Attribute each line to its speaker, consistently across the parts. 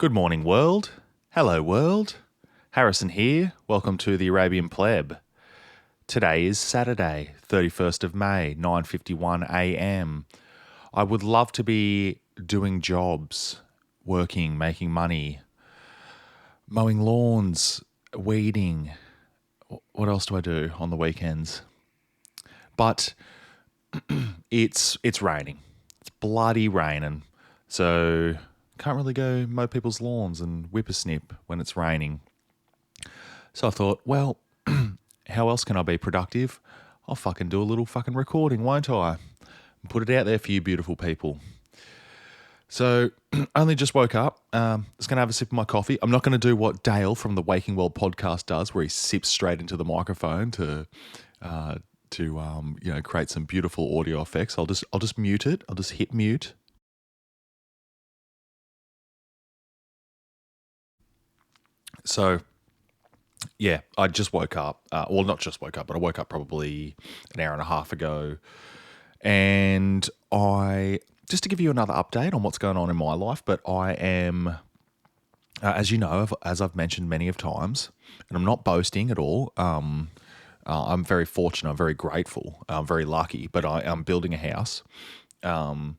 Speaker 1: Good morning, world. Hello, world. Harrison here. Welcome to the Arabian Pleb. Today is Saturday, 31st of May, 9:51 a.m. I would love to be doing jobs, working, making money, mowing lawns, weeding. What else do I do on the weekends? But it's raining. It's bloody raining. So can't really go mow people's lawns and whippersnip when it's raining. So I thought, well, how else can I be productive? I'll fucking do a little fucking recording, won't I? And put it out there for you beautiful people. So I only just woke up. Just going to have a sip of my coffee. I'm not going to do what Dale from the Waking World podcast does, where he sips straight into the microphone to create some beautiful audio effects. I'll just mute it. I'll just hit mute. So, yeah, I just woke up. Well, not just woke up, but I woke up probably an hour and a half ago. And just to give you another update on what's going on in my life, but I am, as you know, as I've mentioned many of times, and I'm not boasting at all. I'm very fortunate. I'm very grateful. I'm very lucky, but I am building a house and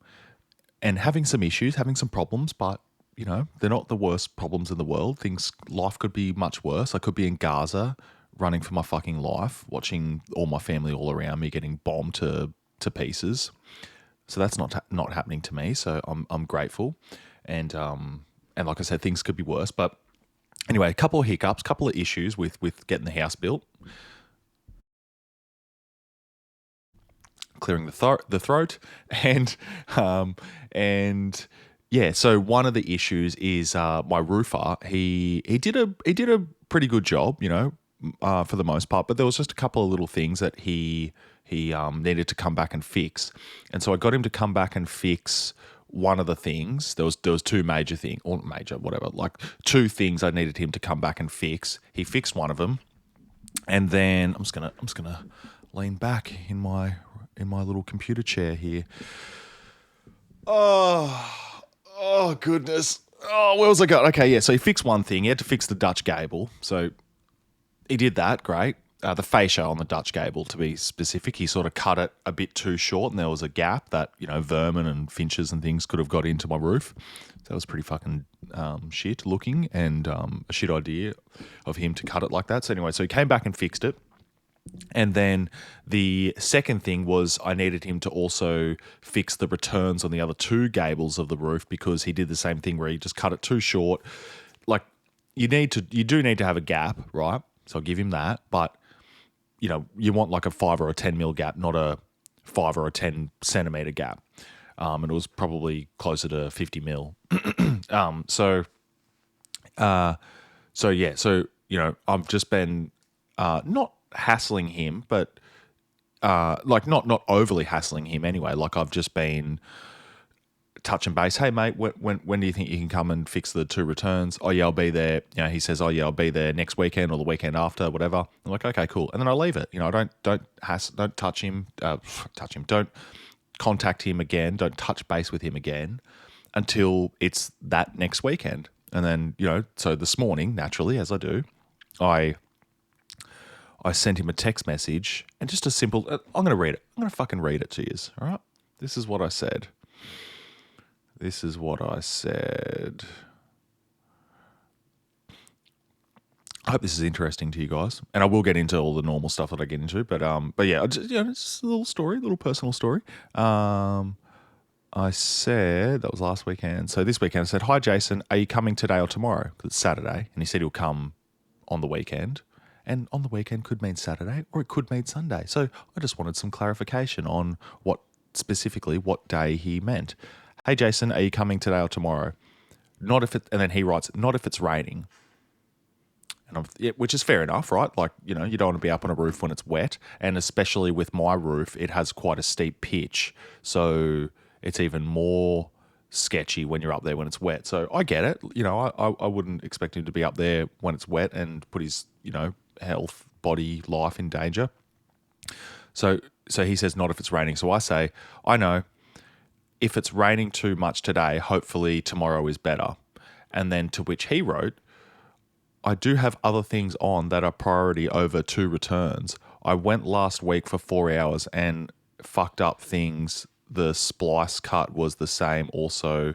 Speaker 1: having some issues, having some problems, but you know, they're not the worst problems in the world. Life could be much worse. I could be in Gaza running for my fucking life, watching all my family all around me getting bombed to pieces. So that's not happening to me. So I'm grateful. And like I said, things could be worse. But anyway, a couple of hiccups, couple of issues with getting the house built. Clearing the throat and yeah, so one of the issues is my roofer. He did a pretty good job, you know, for the most part. But there was just a couple of little things that he needed to come back and fix, and so I got him to come back and fix one of the things. There was two major things, or major whatever, like two things I needed him to come back and fix. He fixed one of them, and then I'm just gonna lean back in my little computer chair here. Oh, goodness. Oh, where was I going? Okay, yeah, so he fixed one thing. He had to fix the Dutch gable. So he did that, great. The fascia on the Dutch gable, to be specific. He sort of cut it a bit too short, and there was a gap that, you know, vermin and finches and things could have got into my roof. So that was pretty fucking shit looking, and a shit idea of him to cut it like that. So anyway, so he came back and fixed it. And then the second thing was I needed him to also fix the returns on the other two gables of the roof, because he did the same thing where he just cut it too short. Like you do need to have a gap, right? So I'll give him that. But, you know, you want like a 5 or a 10 mil gap, not a 5 or a 10 centimeter gap. And it was probably closer to 50 mil. So you know, I've just been not hassling him, but like not overly hassling him anyway. Like I've just been touching base. Hey mate, when do you think you can come and fix the two returns? Oh yeah, I'll be there. You know, he says, oh yeah, I'll be there next weekend or the weekend after, whatever. I'm like, okay, cool. And then I leave it. You know, don't touch him. Don't contact him again. Don't touch base with him again until it's that next weekend. And then, you know, so this morning, naturally, as I do, I sent him a text message, and just a simple, I'm going to read it. I'm going to fucking read it to you, all right? This is what I said. I hope this is interesting to you guys, and I will get into all the normal stuff that I get into, but yeah, it's just a little story, a little personal story. I said, that was last weekend. So this weekend I said, hi Jason, are you coming today or tomorrow? Because it's Saturday, and he said he'll come on the weekend. And on the weekend could mean Saturday or it could mean Sunday. So I just wanted some clarification on what day he meant. Hey, Jason, are you coming today or tomorrow? And then he writes, not if it's raining. And which is fair enough, right? Like, you know, you don't want to be up on a roof when it's wet. And especially with my roof, it has quite a steep pitch. So it's even more sketchy when you're up there when it's wet. So I get it. You know, I wouldn't expect him to be up there when it's wet and put his, you know, health, body, life in danger. So he says, not if it's raining. So I say, I know if it's raining too much today, hopefully tomorrow is better. And then to which he wrote, I do have other things on that are priority over 2 returns. I went last week for 4 hours and fucked up things. The splice cut was the same. Also,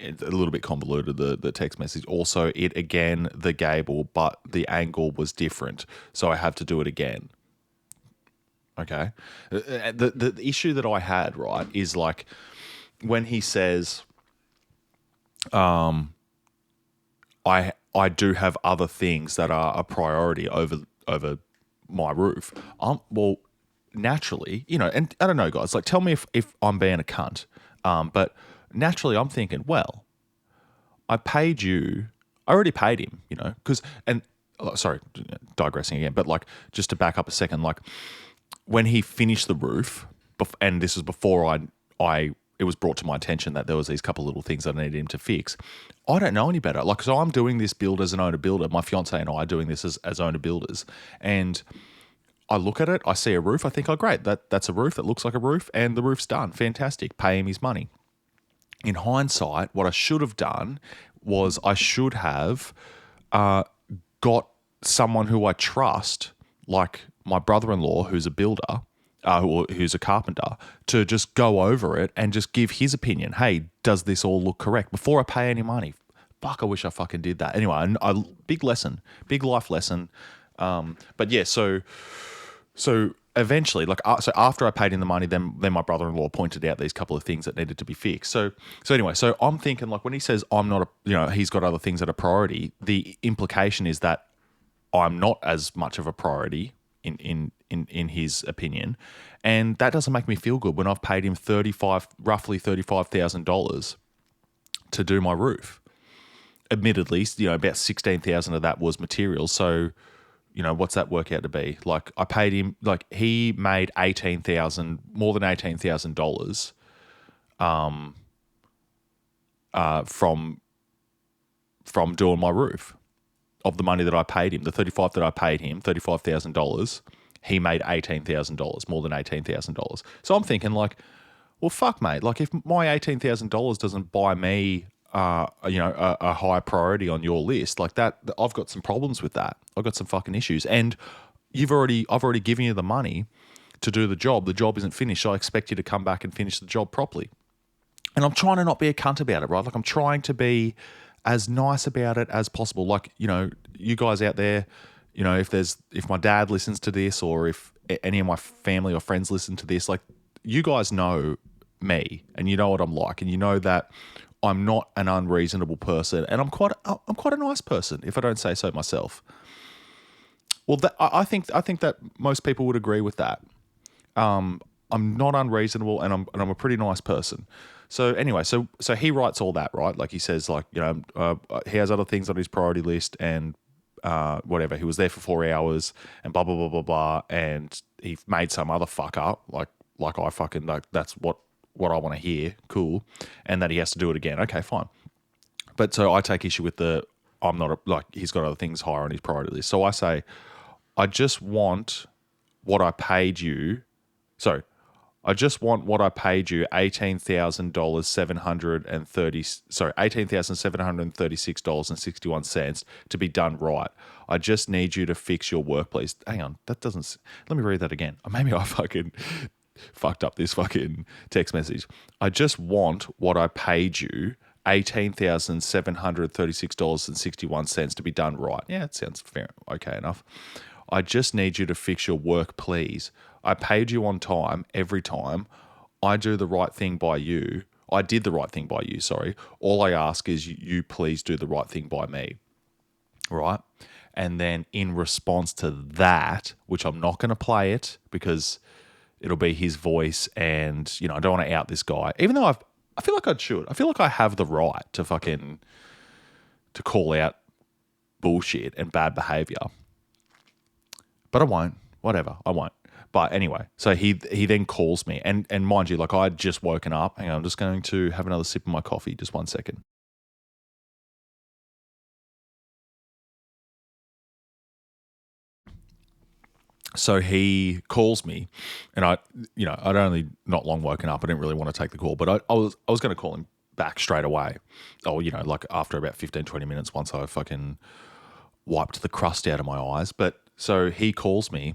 Speaker 1: it's a little bit convoluted, the text message. Also, it again, the gable, but the angle was different. So I have to do it again. Okay. The issue that I had, right, is like when he says, I do have other things that are a priority over my roof. Well, naturally, and I don't know, guys. Like, tell me if I'm being a cunt. But naturally, I'm thinking, well, I already paid him, because sorry, digressing again, but like just to back up a second, like when he finished the roof, and this was before it was brought to my attention that there was these couple little things that I needed him to fix. I don't know any better. Like, so I'm doing this build as an owner builder. My fiance and I are doing this as owner builders. And I look at it, I see a roof, I think, oh, great, that's a roof, that looks like a roof, and the roof's done. Fantastic. Pay him his money. In hindsight, what I should have done was I should have got someone who I trust, like my brother-in-law, who's a builder, who's a carpenter, to just go over it and just give his opinion. Hey, does this all look correct? Before I pay any money. Fuck, I wish I fucking did that. Anyway, big lesson, big life lesson. But yeah, so eventually, so after I paid him the money, then my brother-in-law pointed out these couple of things that needed to be fixed. So anyway, so I'm thinking, like, when he says I'm not he's got other things that are priority, the implication is that I'm not as much of a priority in his opinion, and that doesn't make me feel good when I've paid him roughly $35,000 to do my roof. Admittedly, about 16,000 of that was materials. So, what's that work out to be? Like, I paid him, like, he made more than $18,000 from doing my roof. Of the money that I paid him, the $35,000, he made $18,000, more than $18,000. So I'm thinking, like, well, fuck, mate. Like, if my $18,000 doesn't buy me, a high priority on your list, like that, I've got some problems with that. I've got some fucking issues. And I've already given you the money to do the job. The job isn't finished. So I expect you to come back and finish the job properly. And I'm trying to not be a cunt about it, right? Like, I'm trying to be as nice about it as possible. Like, you guys out there, if my dad listens to this, or if any of my family or friends listen to this, like, you guys know me and you know what I'm like, and you know that I'm not an unreasonable person, and I'm quite a nice person, if I don't say so myself. Well, I think that most people would agree with that. I'm not unreasonable, and I'm a pretty nice person. So anyway, so he writes all that, right? Like, he says, like, he has other things on his priority list, and whatever. He was there for 4 hours, and blah blah blah blah blah, and he made some other fuck up, like I fucking, like, that's what I want to hear. Cool. And that he has to do it again. Okay, fine. But so I take issue with he's got other things higher on his priority list. So I say, I just want what I paid you. Sorry. I just want what I paid you, $18,736.61 to be done right. I just need you to fix your work, please. Hang on, that doesn't. Let me read that again. Maybe I fucking fucked up this fucking text message. I just want what I paid you, $18,736.61 to be done right. Yeah, it sounds fair. Okay enough. I just need you to fix your work, please. I paid you on time every time. I do the right thing by you. I did the right thing by you, sorry. All I ask is you please do the right thing by me. Right? And then in response to that, which I'm not going to play it because it'll be his voice, and, I don't want to out this guy. Even though I feel like I should. I feel like I have the right to call out bullshit and bad behavior. But I won't. Whatever. I won't. But anyway, so he then calls me, and mind you, like, I had just woken up. Hang on, I'm just going to have another sip of my coffee. Just 1 second. So he calls me, and I'd only not long woken up. I didn't really want to take the call, but I was going to call him back straight away. Or, like after about 15, 20 minutes once I fucking wiped the crust out of my eyes. But so he calls me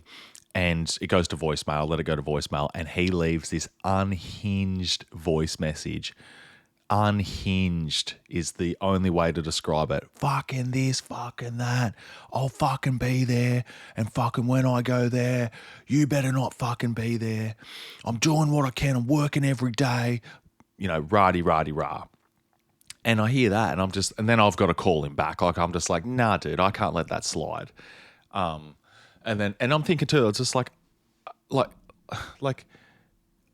Speaker 1: and it goes to voicemail, let it go to voicemail, and he leaves this unhinged voice message. Unhinged is the only way to describe it. Fucking this, fucking that. I'll fucking be there. And fucking when I go there, you better not fucking be there. I'm doing what I can. I'm working every day. Rah-de-rah-de-rah. And I hear that and then I've got to call him back. Like, I'm just like, nah, dude, I can't let that slide. And I'm thinking too, it's just like,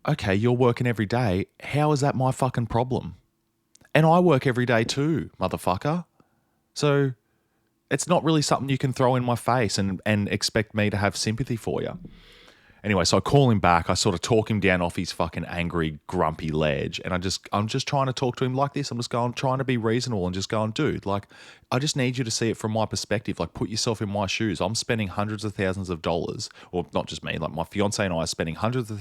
Speaker 1: okay, you're working every day. How is that my fucking problem? And I work every day too, motherfucker. So it's not really something you can throw in my face and expect me to have sympathy for you. Anyway, so I call him back. I sort of talk him down off his fucking angry, grumpy ledge. And I'm just trying to talk to him like this. I'm just trying to be reasonable and just going, dude, like, I just need you to see it from my perspective. Like, put yourself in my shoes. I'm spending hundreds of thousands of dollars, or not just me, like my fiance and I are spending hundreds of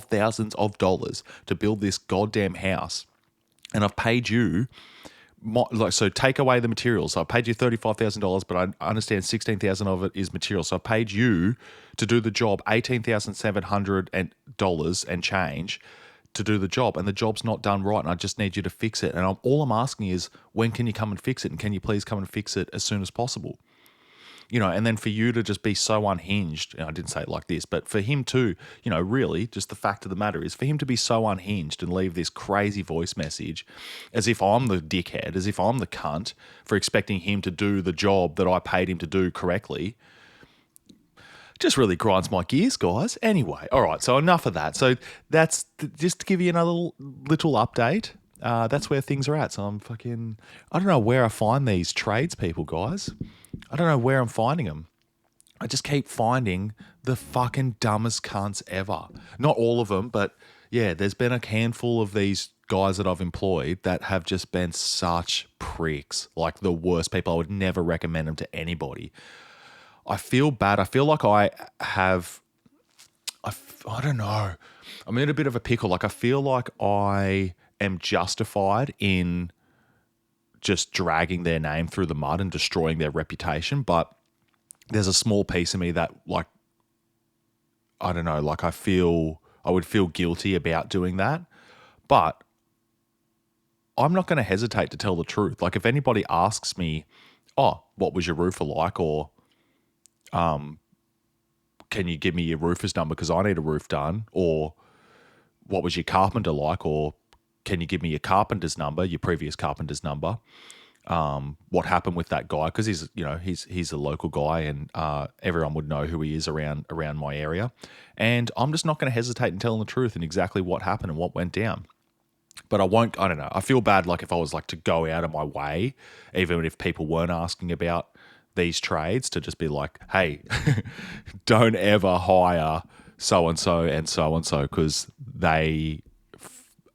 Speaker 1: thousands of dollars to build this goddamn house. And I've paid you, so take away the materials. So I paid you $35,000, but I understand $16,000 of it is material. So I paid you to do the job, $18,700 and change to do the job, and the job's not done right, and I just need you to fix it. And all I'm asking is, when can you come and fix it? And can you please come and fix it as soon as possible? And then for you to just be so unhinged, and I didn't say it like this, but for him to, really, just the fact of the matter is for him to be so unhinged and leave this crazy voice message as if I'm the dickhead, as if I'm the cunt for expecting him to do the job that I paid him to do correctly, just really grinds my gears, guys. Anyway, all right, so enough of that. So that's just to give you another little update. That's where things are at. So I don't know where I find these tradespeople, guys. I don't know where I'm finding them. I just keep finding the fucking dumbest cunts ever. Not all of them, but yeah, there's been a handful of these guys that I've employed that have just been such pricks, like the worst people. I would never recommend them to anybody. I feel bad. I feel like I don't know. I'm in a bit of a pickle. Like, I feel like I am justified in just dragging their name through the mud and destroying their reputation. But there's a small piece of me that, like, I don't know, like I would feel guilty about doing that. But I'm not going to hesitate to tell the truth. Like, if anybody asks me, oh, what was your roofer like? Or can you give me your roofer's number because I need a roof done? Or what was your carpenter like? Or can you give me your carpenter's number, your previous carpenter's number? What happened with that guy? Because he's a local guy, and everyone would know who he is around my area. And I'm just not going to hesitate in telling the truth and exactly what happened and what went down. But I won't. I don't know. I feel bad, like if I was like to go out of my way, even if people weren't asking about these trades, to just be like, hey, don't ever hire so and so and so and so because they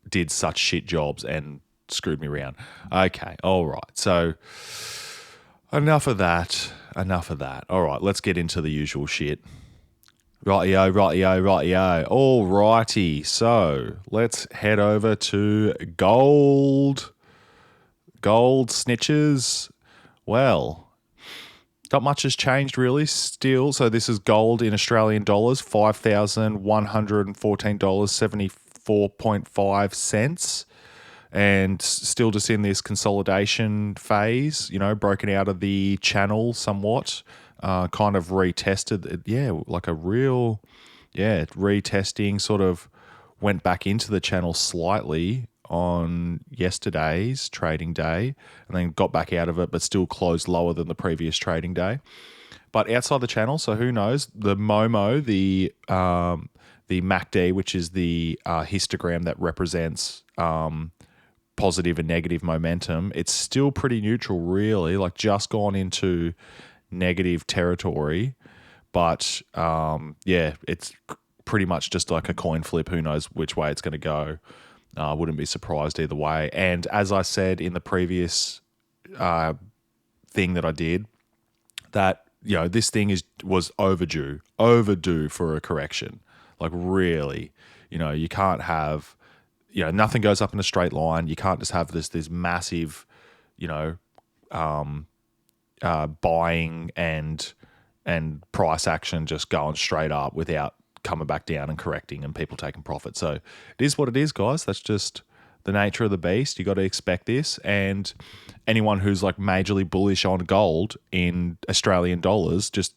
Speaker 1: did such shit jobs and screwed me around. Okay, all right. So enough of that. All right, let's get into the usual shit. Rightio. All righty. So let's head over to gold. Gold snitches. Well, not much has changed really still. So this is gold in Australian dollars, $5,114.74.5. And still just in this consolidation phase, broken out of the channel somewhat, kind of retested. Yeah, like a real, retesting, sort of went back into the channel slightly on yesterday's trading day and then got back out of it, but still closed lower than the previous trading day. But outside the channel, so who knows, the MOMO, the MACD, which is the histogram that represents positive and negative momentum, it's still pretty neutral really, like just gone into negative territory. But it's pretty much just like a coin flip. Who knows which way it's going to go. Wouldn't be surprised either way. And as I said in the previous thing that I did, that this thing was overdue for a correction. Like really, you can't have nothing goes up in a straight line. You can't just have this massive, you know, buying and price action just going straight up without coming back down and correcting and people taking profit. So it is what it is, guys. That's just the nature of the beast. You got to expect this. And anyone who's like majorly bullish on gold in Australian dollars, just,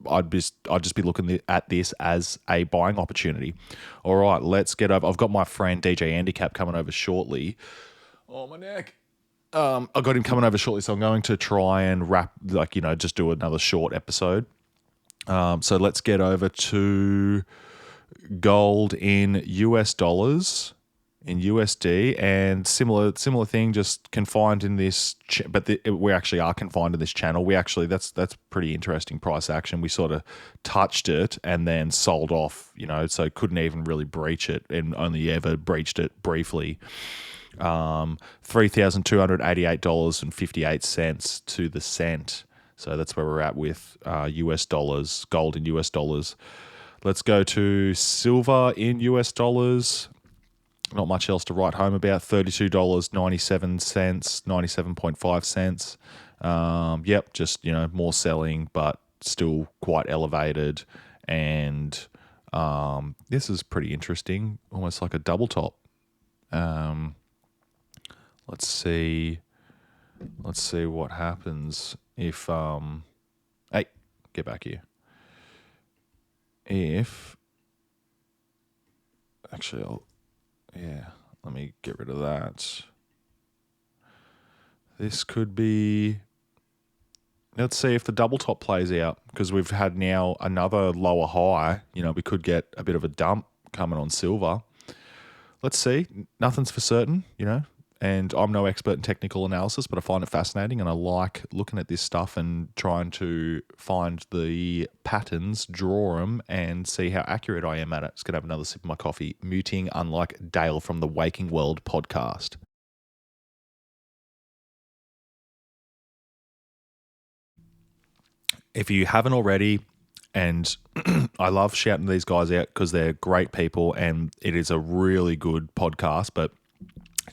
Speaker 1: I'd just be looking at this as a buying opportunity. All right, let's get over. I've got my friend DJ Andy Cap coming over shortly. Oh, my neck. I got him coming over shortly, so I'm going to try and just do another short episode. So let's get over to gold in US dollars, in USD, and similar thing, just confined in this. We actually are confined in this channel. That's pretty interesting price action. We sort of touched it and then sold off, so couldn't even really breach it, and only ever breached it briefly. $3,288.58 to the cent. So that's where we're at with US dollars, gold in US dollars. Let's go to silver in US dollars. Not much else to write home about. $32.97, 97.5 cents. Yep, just, more selling, but still quite elevated. And this is pretty interesting, almost like a double top. Let's see what happens if hey, get back here. Let me get rid of that. This could be, let's see if the double top plays out, because we've had now another lower high. We could get a bit of a dump coming on silver. Let's see. Nothing's for certain, and I'm no expert in technical analysis, but I find it fascinating, and I like looking at this stuff and trying to find the patterns, draw them, and see how accurate I am at it. Just going to have another sip of my coffee, muting unlike Dale from the Waking World podcast. If you haven't already, and I love shouting these guys out because they're great people and it is a really good podcast, but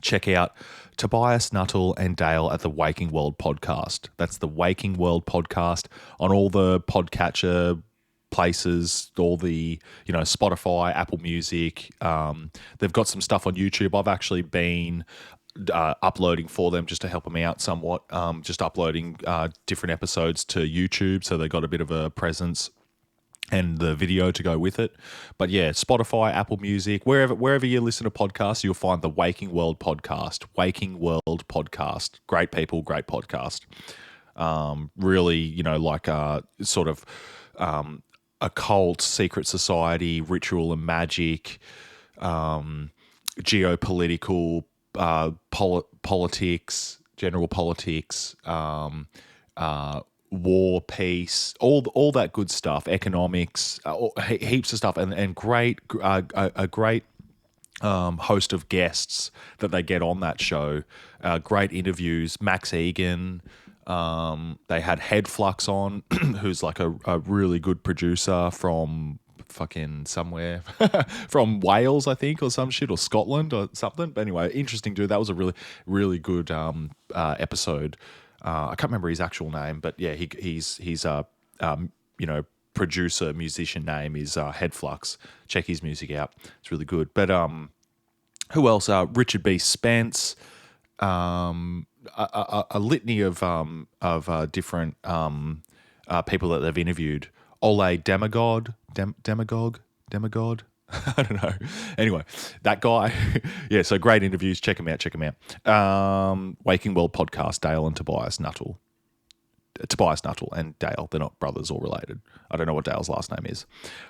Speaker 1: check out Tobias Nuttall and Dale at the Waking World podcast. That's the Waking World podcast on all the podcatcher places, all the, Spotify, Apple Music. They've got some stuff on YouTube. I've actually been uploading for them just to help them out somewhat, just uploading different episodes to YouTube, so they got a bit of a presence and the video to go with it. But yeah, Spotify, Apple Music, wherever you listen to podcasts, you'll find the Waking World podcast. Waking World podcast. Great people, great podcast. Really, sort of occult, secret society, ritual and magic, geopolitical, politics, general politics, war, peace, all that good stuff, economics, heaps of stuff, and a great host of guests that they get on that show. Great interviews. Max Egan. They had Head Flux on, who's like a really good producer from fucking somewhere from Wales, I think, or some shit, or Scotland or something. But anyway, interesting dude. That was a really, really good episode. I can't remember his actual name, but yeah, he's producer, musician name is Head Flux. Check his music out; it's really good. But who else? Richard B. Spence, a litany of different people that they've interviewed. Ole Demigod. I don't know. Anyway, that guy. Yeah, so great interviews. Check him out. Waking World podcast, Dale and Tobias Nuttall. Tobias Nuttall and Dale. They're not brothers or related. I don't know what Dale's last name is.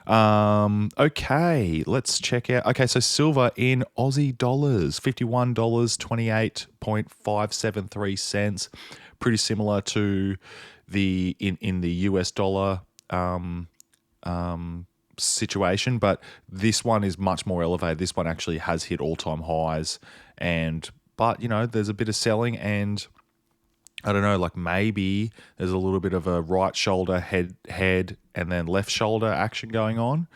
Speaker 1: Okay, let's check out. Okay, so silver in Aussie dollars, $51.28.573 cents. Pretty similar to the in the US dollar situation, but this one is much more elevated. This one actually has hit all-time highs, but there's a bit of selling, and I don't know, like maybe there's a little bit of a right shoulder head and then left shoulder action going on,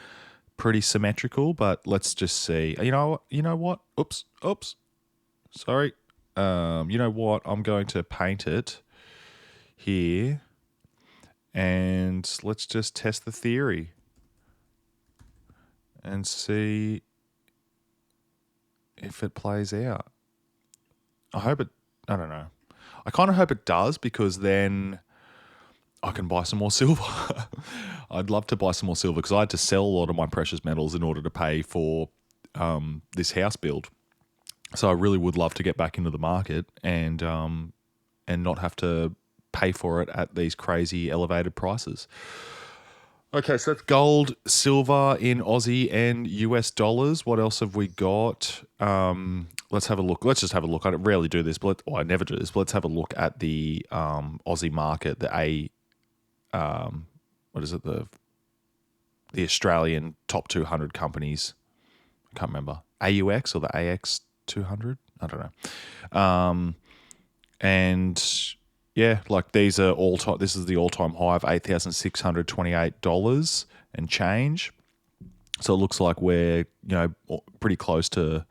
Speaker 1: pretty symmetrical, but let's just see. You know what? Oops. Sorry. You know what? I'm going to paint it here, and let's just test the theory and see if it plays out. I don't know. I kind of hope it does, because then I can buy some more silver. I'd love to buy some more silver, because I had to sell a lot of my precious metals in order to pay for this house build. So I really would love to get back into the market and not have to pay for it at these crazy elevated prices. Okay, so that's gold, silver in Aussie and US dollars. What else have we got? Let's have a look. Let's just have a look. I rarely do this, but I never do this. But let's have a look at the Aussie market. What is it? The Australian top 200 companies. I can't remember. AUX or the AX 200? I don't know. And yeah, like these are all time. This is the all-time high of $8,628 and change. So it looks like we're pretty close to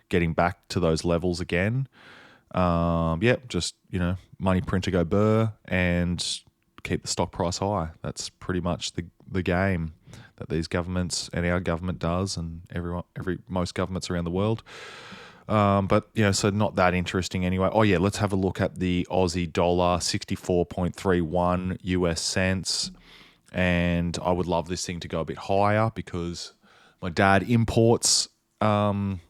Speaker 1: getting back to those levels again. Just money print to go burr and keep the stock price high. That's pretty much the game that these governments and our government does, and most governments around the world. So not that interesting anyway. Oh yeah, let's have a look at the Aussie dollar, 64.31 US cents. And I would love this thing to go a bit higher, because my dad imports from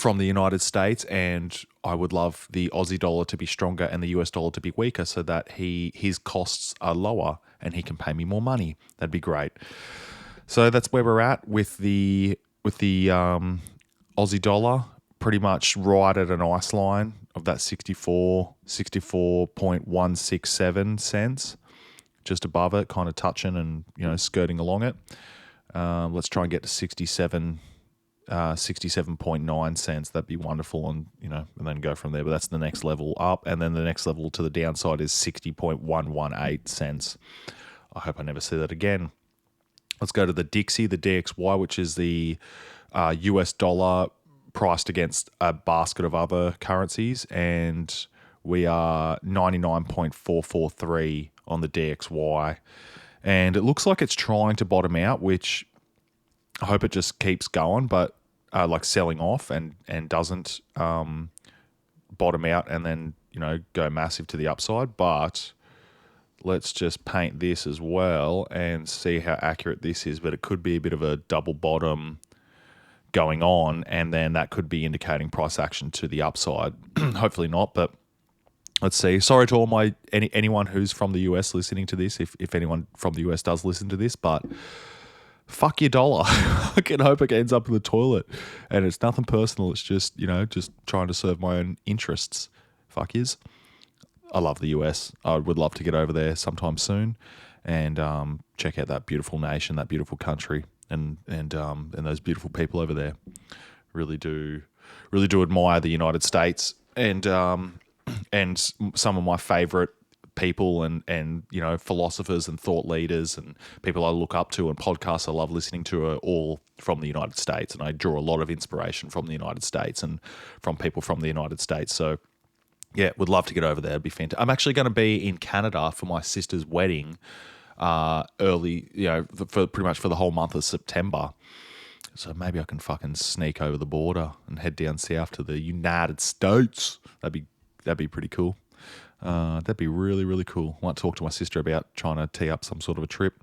Speaker 1: the United States, and I would love the Aussie dollar to be stronger and the US dollar to be weaker, so that his costs are lower and he can pay me more money. That'd be great. So that's where we're at with the Aussie dollar, pretty much right at an ice line of that 64.167 cents, just above it, kind of touching and skirting along it. Let's try and get to 67.9 cents. That'd be wonderful, and then go from there. But that's the next level up, and then the next level to the downside is 60.118 cents. I hope I never see that again. Let's go to the Dixie, the DXY, which is the US dollar priced against a basket of other currencies, and we are 99.443 on the DXY, and it looks like it's trying to bottom out, which I hope it just keeps going, but like selling off and doesn't bottom out and then go massive to the upside. But let's just paint this as well and see how accurate this is. But it could be a bit of a double bottom going on, and then that could be indicating price action to the upside. Hopefully not, but let's see. Sorry to all anyone who's from the US listening to this, if anyone from the US does listen to this, but fuck your dollar. I can hope it ends up in the toilet, and it's nothing personal. It's just just trying to serve my own interests. Fuck yous. I love the US. I would love to get over there sometime soon and check out that beautiful nation, that beautiful country, and those beautiful people over there. Really do admire the United States, and some of my favorite people and philosophers and thought leaders and people I look up to and podcasts I love listening to are all from the United States, and I draw a lot of inspiration from the United States and from people from the United States. So yeah, would love to get over there. It'd be fantastic. I'm actually going to be in Canada for my sister's wedding early, for pretty much for the whole month of September. So maybe I can fucking sneak over the border and head down south to the United States. That'd be pretty cool. That'd be really, really cool. I might talk to my sister about trying to tee up some sort of a trip.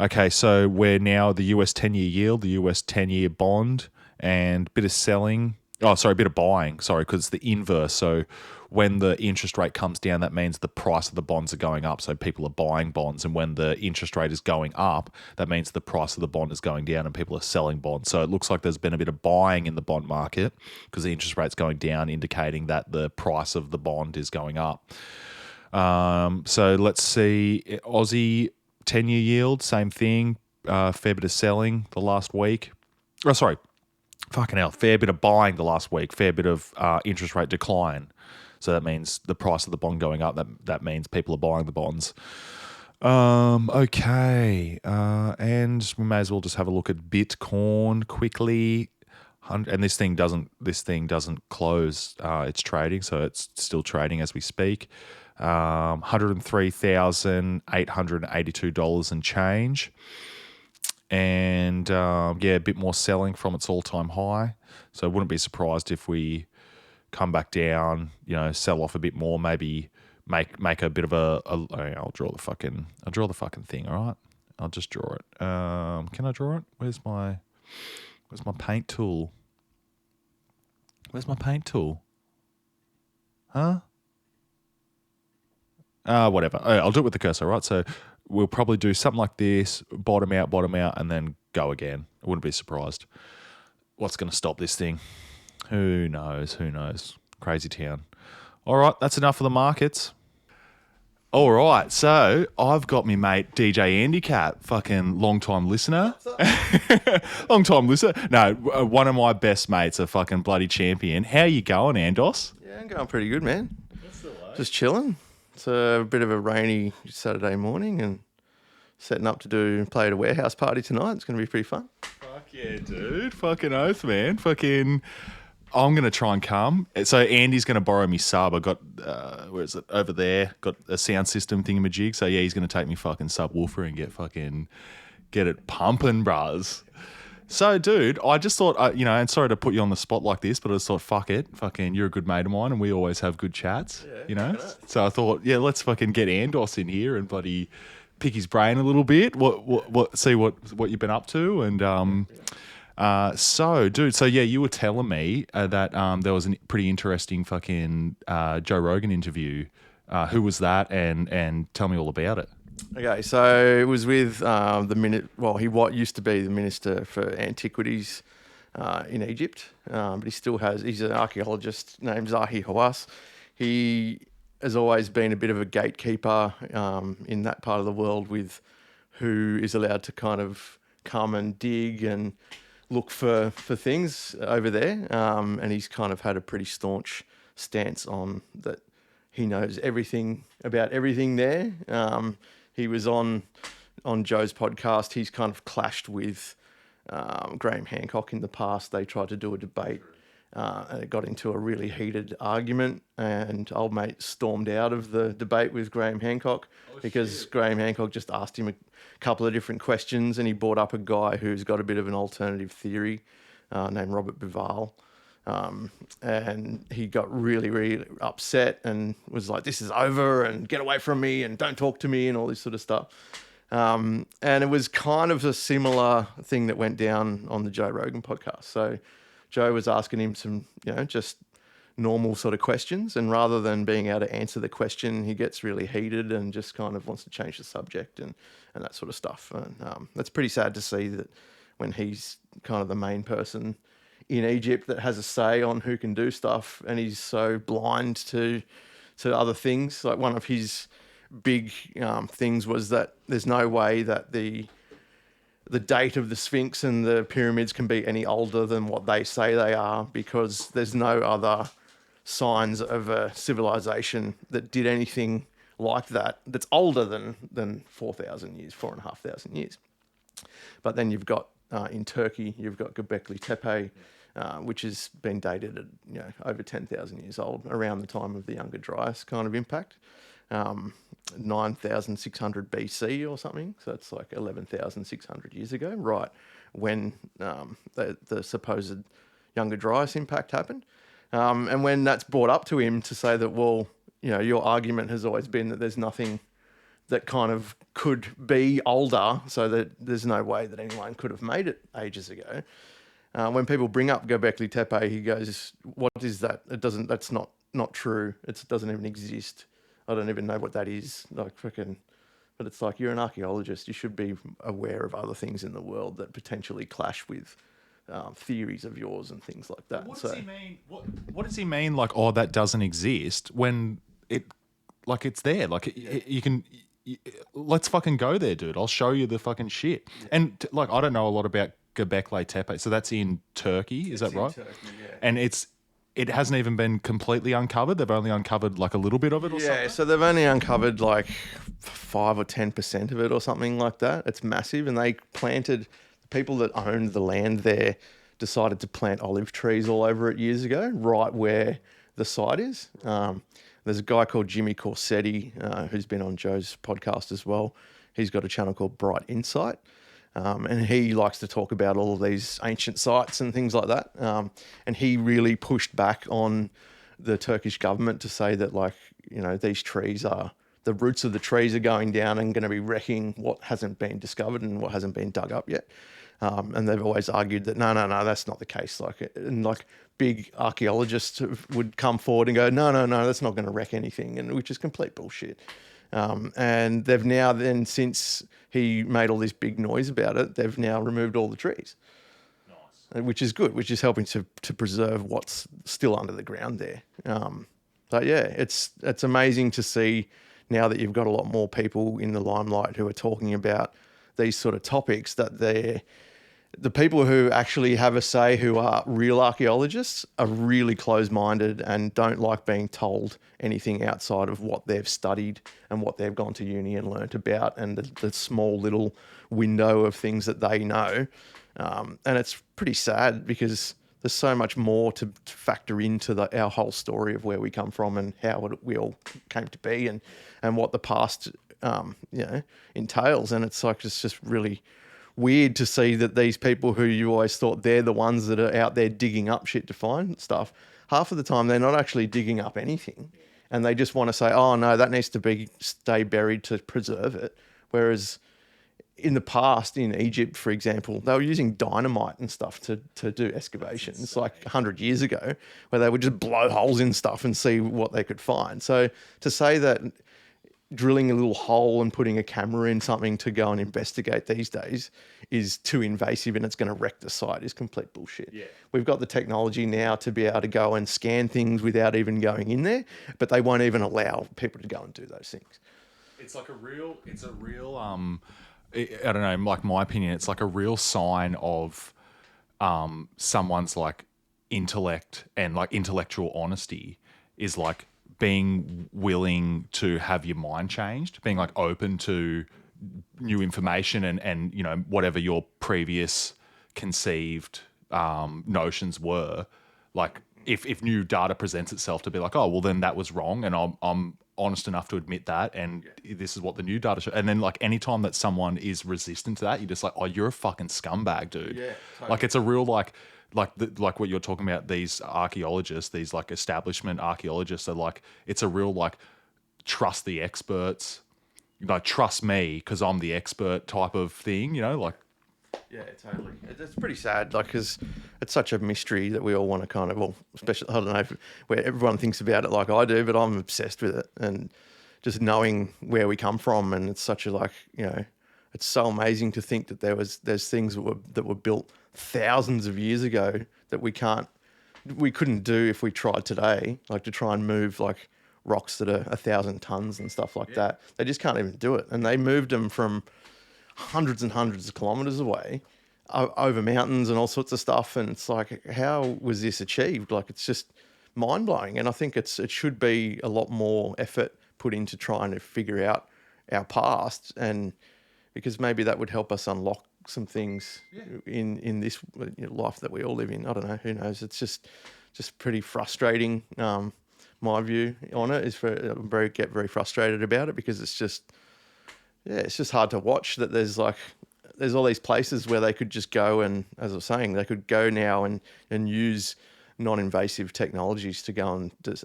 Speaker 1: Okay, so we're now the US 10-year yield, the US 10-year bond, and bit of selling. Oh, sorry, a bit of buying. Sorry, because it's the inverse. So when the interest rate comes down, that means the price of the bonds are going up. So people are buying bonds. And when the interest rate is going up, that means the price of the bond is going down and people are selling bonds. So it looks like there's been a bit of buying in the bond market because the interest rate's going down, indicating that the price of the bond is going up. So let's see. Aussie 10-year yield, same thing. Fair bit of selling the last week. Oh, sorry. Fucking hell, fair bit of buying the last week, fair bit of interest rate decline. So that means the price of the bond going up. That means people are buying the bonds. Okay. And we may as well just have a look at Bitcoin quickly. And this thing doesn't close its trading, so it's still trading as we speak. $103,882 and change. And yeah, a bit more selling from its all-time high. So I wouldn't be surprised if we come back down, sell off a bit more, maybe make a bit of I'll draw the fucking thing, all right? I'll just draw it. Can I draw it? Where's my paint tool? Where's my paint tool? Huh? Whatever. I'll do it with the cursor, right? So we'll probably do something like this, bottom out, and then go again. I wouldn't be surprised. What's going to stop this thing? Who knows? Crazy town. All right, that's enough of the markets. All right, so I've got me mate DJ Andy Cap, fucking long-time listener. Long-time listener. No, one of my best mates, a fucking bloody champion. How you going, Andos?
Speaker 2: Yeah, I'm going pretty good, man. Just chilling. It's a bit of a rainy Saturday morning and setting up to play at a warehouse party tonight. It's going to be pretty fun.
Speaker 1: Fuck yeah, dude. Fucking oath, man. I'm going to try and come. So Andy's going to borrow me sub. I got, where is it? Over there. Got a sound system thingamajig. So yeah, he's going to take me fucking subwoofer and get it pumping, bros. So, dude, I just thought, and sorry to put you on the spot like this, but I just thought, fuck it. Fucking, you're a good mate of mine and we always have good chats, So I thought, yeah, let's fucking get Andos in here and bloody pick his brain a little bit. See what you've been up to. And, so, dude, yeah, you were telling me that there was a pretty interesting fucking Joe Rogan interview. Who was that? And tell me all about it.
Speaker 2: Okay, so it was with what used to be the Minister for Antiquities in Egypt, but he's an archaeologist named Zahi Hawass. He has always been a bit of a gatekeeper in that part of the world with who is allowed to kind of come and dig and look for things over there. And he's kind of had a pretty staunch stance on that. He knows everything about everything there. He was on Joe's podcast. He's kind of clashed with Graham Hancock in the past. They tried to do a debate and it got into a really heated argument, and old mate stormed out of the debate with Graham Hancock because Graham Hancock just asked him a couple of different questions, and he brought up a guy who's got a bit of an alternative theory named Robert Bival. And he got really, really upset and was like, this is over and get away from me and don't talk to me and all this sort of stuff. And it was kind of a similar thing that went down on the Joe Rogan podcast. So Joe was asking him some, just normal sort of questions, and rather than being able to answer the question, he gets really heated and just kind of wants to change the subject and that sort of stuff. And that's pretty sad to see that when he's kind of the main person in Egypt that has a say on who can do stuff, and he's so blind to other things. Like one of his big things was that there's no way that the date of the Sphinx and the pyramids can be any older than what they say they are, because there's no other signs of a civilization that did anything like that that's older than 4,000 years, 4,500 years. But then you've got in Turkey, you've got Göbekli Tepe, which has been dated at over 10,000 years old, around the time of the Younger Dryas kind of impact, 9,600 BC or something. So it's like 11,600 years ago, right when the supposed Younger Dryas impact happened. And when that's brought up to him to say that, well, your argument has always been that there's nothing that kind of could be older, so that there's no way that anyone could have made it ages ago. When people bring up Göbekli Tepe, he goes, "What is that? That's not true. It doesn't even exist. I don't even know what that is." Like freaking, but it's like, you're an archaeologist. You should be aware of other things in the world that potentially clash with theories of yours and things like that.
Speaker 1: What does he mean? What does he mean? Like, oh, that doesn't exist, when it's there. Like you can. Let's fucking go there, dude. I'll show you the fucking shit. Yeah. And I don't know a lot about Göbekli Tepe. So that's in Turkey, is that right?
Speaker 2: Turkey, yeah.
Speaker 1: And it's it hasn't even been completely uncovered. They've only uncovered like a little bit of it or
Speaker 2: Yeah,
Speaker 1: something.
Speaker 2: so they've only uncovered like 5 or 10% of it or something like that. It's massive, and they planted, the people that owned the land there decided to plant olive trees all over it years ago, right where the site is. There's a guy called Jimmy Corsetti who's been on Joe's podcast as well. He's got a channel called Bright Insight. And he likes to talk about all of these ancient sites and things like that. And he really pushed back on the Turkish government to say that, like, you know, these trees are, the roots of the trees are going down and going to be wrecking what hasn't been discovered and what hasn't been dug up yet. And they've always argued that no, that's not the case. Like big archaeologists would come forward and go, no, that's not going to wreck anything, and which is complete bullshit. And they've now then, since he made all this big noise about it, they've now removed all the trees. Nice. Which is good, which is helping to preserve what's still under the ground there. But yeah, it's amazing to see now that you've got a lot more people in the limelight who are talking about these sort of topics, that the people who actually have a say, who are real archaeologists, are really closed-minded and don't like being told anything outside of what they've studied and what they've gone to uni and learnt about, and the small little window of things that they know. And it's pretty sad because there's so much more to factor into our whole story of where we come from and how we all came to be, and what the past entails. And it's like, it's just really weird to see that these people who you always thought they're the ones that are out there digging up shit to find stuff, half of the time they're not actually digging up anything, and they just want to say, oh no, that needs to stay buried to preserve it. Whereas in the past, in Egypt, for example, they were using dynamite and stuff to do excavations like 100 years ago, where they would just blow holes in stuff and see what they could find. So to say that drilling a little hole and putting a camera in something to go and investigate these days is too invasive and it's going to wreck the site is complete bullshit.
Speaker 1: Yeah.
Speaker 2: We've got the technology now to be able to go and scan things without even going in there, but they won't even allow people to go and do those things.
Speaker 1: It's like a real, I don't know, like my opinion, it's like a real sign of someone's like intellect and like intellectual honesty is like being willing to have your mind changed, being like open to new information and you know, whatever your previous conceived notions were. Like if new data presents itself to be like, oh, well then that was wrong, and I'm honest enough to admit that, and this is what the new data shows. And then like anytime that someone is resistant to that, you're just like, oh, you're a fucking scumbag, dude.
Speaker 2: Yeah, totally.
Speaker 1: Like it's a real like what you're talking about, these archaeologists, these like establishment archaeologists are like, it's a real like trust the experts, you know, trust me because I'm the expert type of thing, you know, like.
Speaker 2: Yeah, totally. It's pretty sad, like, because it's such a mystery that we all want to kind of, well, especially, I don't know, where everyone thinks about it like I do, but I'm obsessed with it. And just knowing where we come from, and it's such a, like, you know, it's so amazing to think that there's things that were built thousands of years ago that we couldn't do if we tried today, like to try and move like rocks that are 1,000 tons and stuff like that. They just can't even do it. And they moved them from hundreds and hundreds of kilometers away over mountains and all sorts of stuff. And it's like, how was this achieved? Like, it's just mind blowing. And I think it should be a lot more effort put into trying to figure out our past, and because maybe that would help us unlock some things in this life that we all live in. I don't know, who knows? It's just pretty frustrating. My view on it is get very frustrated about it, because it's just hard to watch that there's all these places where they could just go, and as I was saying, they could go now and use non-invasive technologies to go and just,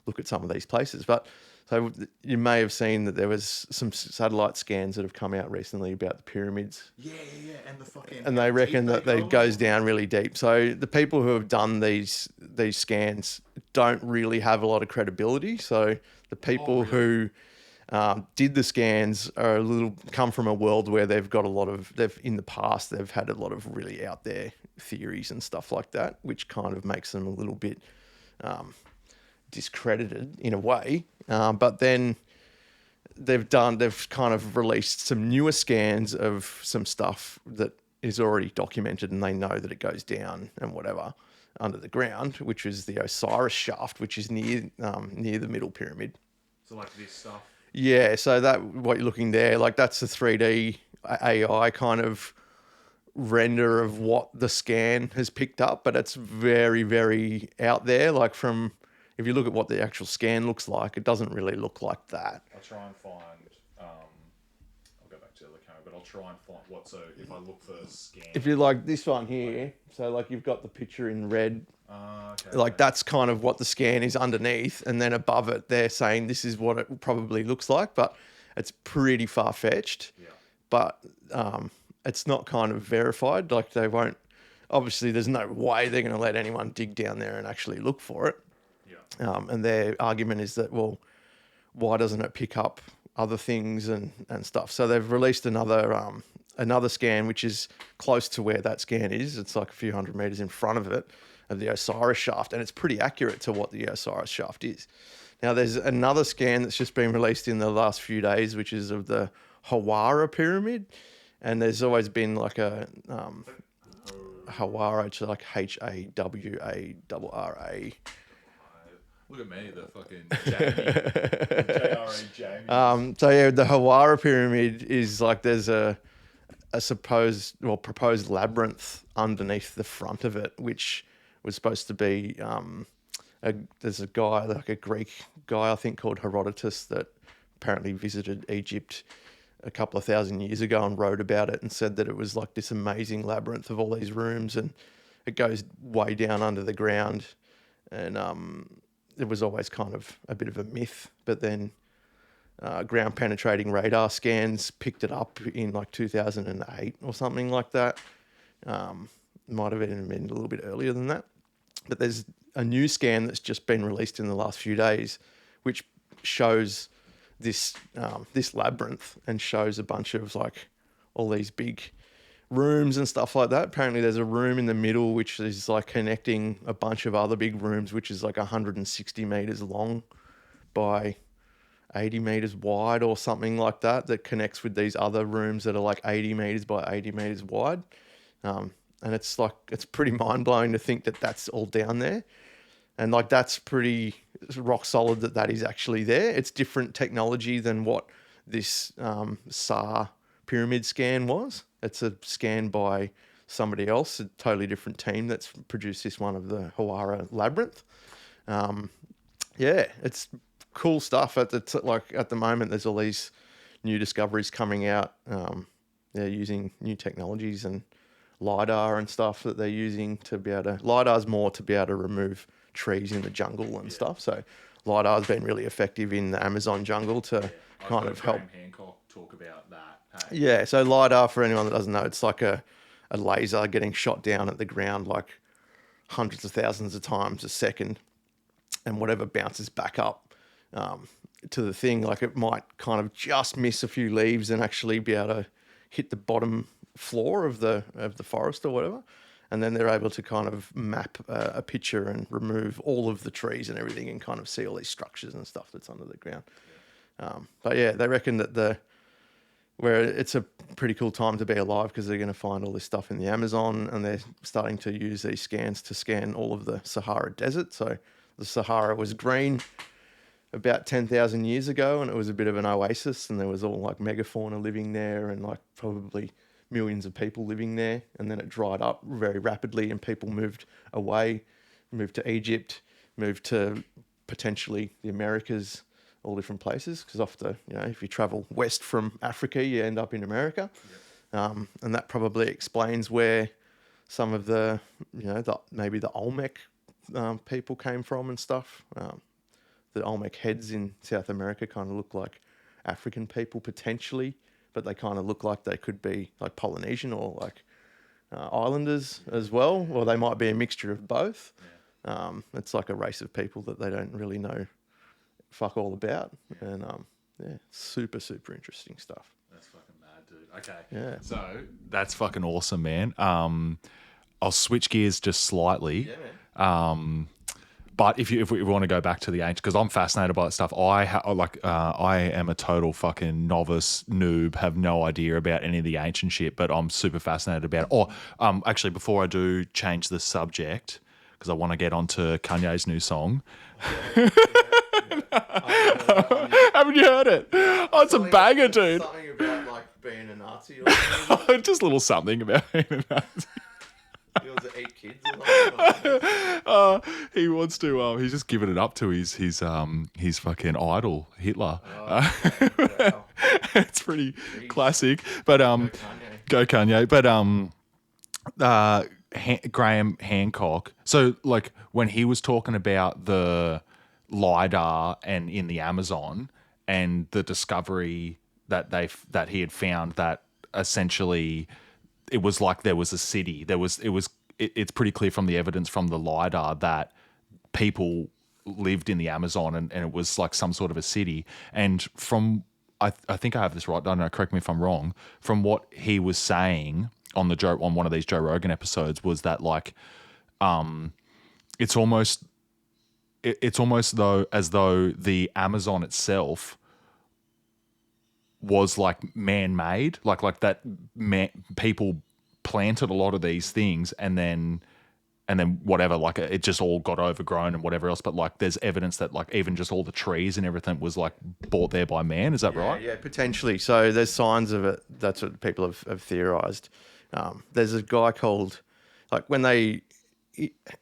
Speaker 2: look at some of these places. But so you may have seen that there was some satellite scans that have come out recently about the pyramids.
Speaker 1: Yeah, and the fucking.
Speaker 2: And they reckon that it goes down really deep. So the people who have done these scans don't really have a lot of credibility. So the people who did the scans are come from a world where they've got in the past they've had a lot of really out there theories and stuff like that, which kind of makes them a little bit discredited in a way. But then they've kind of released some newer scans of some stuff that is already documented, and they know that it goes down and whatever. under the ground, which is the Osiris shaft, which is near the middle pyramid.
Speaker 1: So like this stuff.
Speaker 2: Yeah, so that what you're looking there, like that's the 3D AI kind of render of what the scan has picked up, but it's very, very out there. Like from, if you look at what the actual scan looks like, it doesn't really look like that.
Speaker 1: I'll try and find. I'll go back to the other camera, but I'll try and find what. So if I look for scan,
Speaker 2: If you like this one here, so like you've got the picture in red,
Speaker 1: okay,
Speaker 2: like that's kind of what the scan is underneath, and then above it, they're saying this is what it probably looks like, but it's pretty far fetched.
Speaker 1: Yeah.
Speaker 2: But it's not kind of verified. Like they won't. Obviously, there's no way they're going to let anyone dig down there and actually look for it.
Speaker 1: Yeah.
Speaker 2: And their argument is that, well, why doesn't it pick up other things and stuff? So they've released another scan which is close to where that scan is. It's like a few hundred meters in front of it, of the Osiris shaft, and it's pretty accurate to what the Osiris shaft is. Now there's another scan that's just been released in the last few days, which is of the Hawara pyramid, and there's always been like a Hawara, it's like Hawara.
Speaker 1: Look at me, the fucking Jamie. JRA Jamie.
Speaker 2: So yeah, the Hawara pyramid is like there's a proposed labyrinth underneath the front of it, which was supposed to be there's a guy, like a Greek guy, I think, called Herodotus, that apparently visited Egypt a couple of thousand years ago and wrote about it and said that it was like this amazing labyrinth of all these rooms, and it goes way down under the ground, and it was always kind of a bit of a myth, but then ground penetrating radar scans picked it up in like 2008 or something like that. Might have even been a little bit earlier than that. But there's a new scan that's just been released in the last few days, which shows this labyrinth and shows a bunch of like all these big rooms and stuff like that. Apparently there's a room in the middle which is like connecting a bunch of other big rooms, which is like 160 meters long by 80 meters wide or something like that, that connects with these other rooms that are like 80 meters by 80 meters wide. And it's like, it's pretty mind blowing to think that that's all down there. And like, that's pretty rock solid that is actually there. It's different technology than what this SAR pyramid scan was. It's a scan by somebody else, a totally different team that's produced this one of the Hawara labyrinth. Yeah, it's cool stuff. At the moment, there's all these new discoveries coming out. They're using new technologies and LiDAR and stuff that they're using to be able to... LiDAR's more to be able to remove trees in the jungle and stuff. So LiDAR's been really effective in the Amazon jungle to kind of help...
Speaker 1: Hancock talk about that. Hey.
Speaker 2: Yeah, so LiDAR, for anyone that doesn't know, it's like a laser getting shot down at the ground like hundreds of thousands of times a second, and whatever bounces back up to the thing, like it might kind of just miss a few leaves and actually be able to hit the bottom floor of the forest or whatever, and then they're able to kind of map a picture and remove all of the trees and everything and kind of see all these structures and stuff that's under the ground. But yeah, they reckon that where it's a pretty cool time to be alive, because they're going to find all this stuff in the Amazon, and they're starting to use these scans to scan all of the Sahara Desert. So the Sahara was green about 10,000 years ago, and it was a bit of an oasis, and there was all like megafauna living there and like probably millions of people living there. And then it dried up very rapidly and people moved away, moved to Egypt, moved to potentially the Americas, all different places, because if you travel west from Africa, you end up in America. Yep. And that probably explains where some of the, maybe the Olmec people came from and stuff. The Olmec heads in South America kind of look like African people potentially, but they kind of look like they could be like Polynesian or like islanders as well, or they might be a mixture of both. Yeah. It's like a race of people that they don't really know fuck all about. Yeah. And super, super interesting stuff.
Speaker 1: That's fucking mad, dude. Okay.
Speaker 2: Yeah.
Speaker 1: So that's fucking awesome, man. I'll switch gears just slightly.
Speaker 2: Yeah, man.
Speaker 1: But if we want to go back to the ancient, because I'm fascinated by that stuff. I am a total fucking novice noob, have no idea about any of the ancient shit, but I'm super fascinated about it. Actually, before I do change the subject, because I want to get onto Kanye's new song. Haven't you heard it? Oh, it's a banger, dude.
Speaker 2: Something about like being a Nazi or something.
Speaker 1: Just a little something about being a Nazi.
Speaker 2: He wants to eat kids or something.
Speaker 1: He wants to. He's just giving it up to his fucking idol Hitler.
Speaker 2: Wow.
Speaker 1: It's pretty classic, but go Kanye. But Graham Hancock. So like when he was talking about the LiDAR and in the Amazon and the discovery that he had found that essentially it was like there was a city. It's pretty clear from the evidence from the LiDAR that people lived in the Amazon and it was like some sort of a city. And from I think I have this right. I don't know. Correct me if I'm wrong. From what he was saying on one of these Joe Rogan episodes was that like, it's almost as though the Amazon itself was like man-made, like that people planted a lot of these things and then whatever, like it just all got overgrown and whatever else. But like there's evidence that like even just all the trees and everything was like brought there by man. Is that right?
Speaker 2: Yeah, potentially. So there's signs of it. That's what people have theorized. There's a guy called, like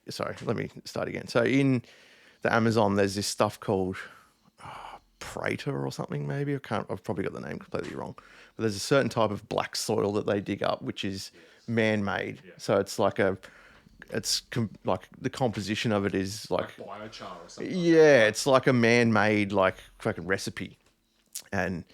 Speaker 2: sorry, let me start again. So in the Amazon, there's this stuff called Prater or something maybe. I've probably got the name completely wrong. But there's a certain type of black soil that they dig up, which is man-made. Yeah. So it's like like the composition of it is like
Speaker 1: biochar or something.
Speaker 2: Yeah, it's like a man-made like fucking recipe, and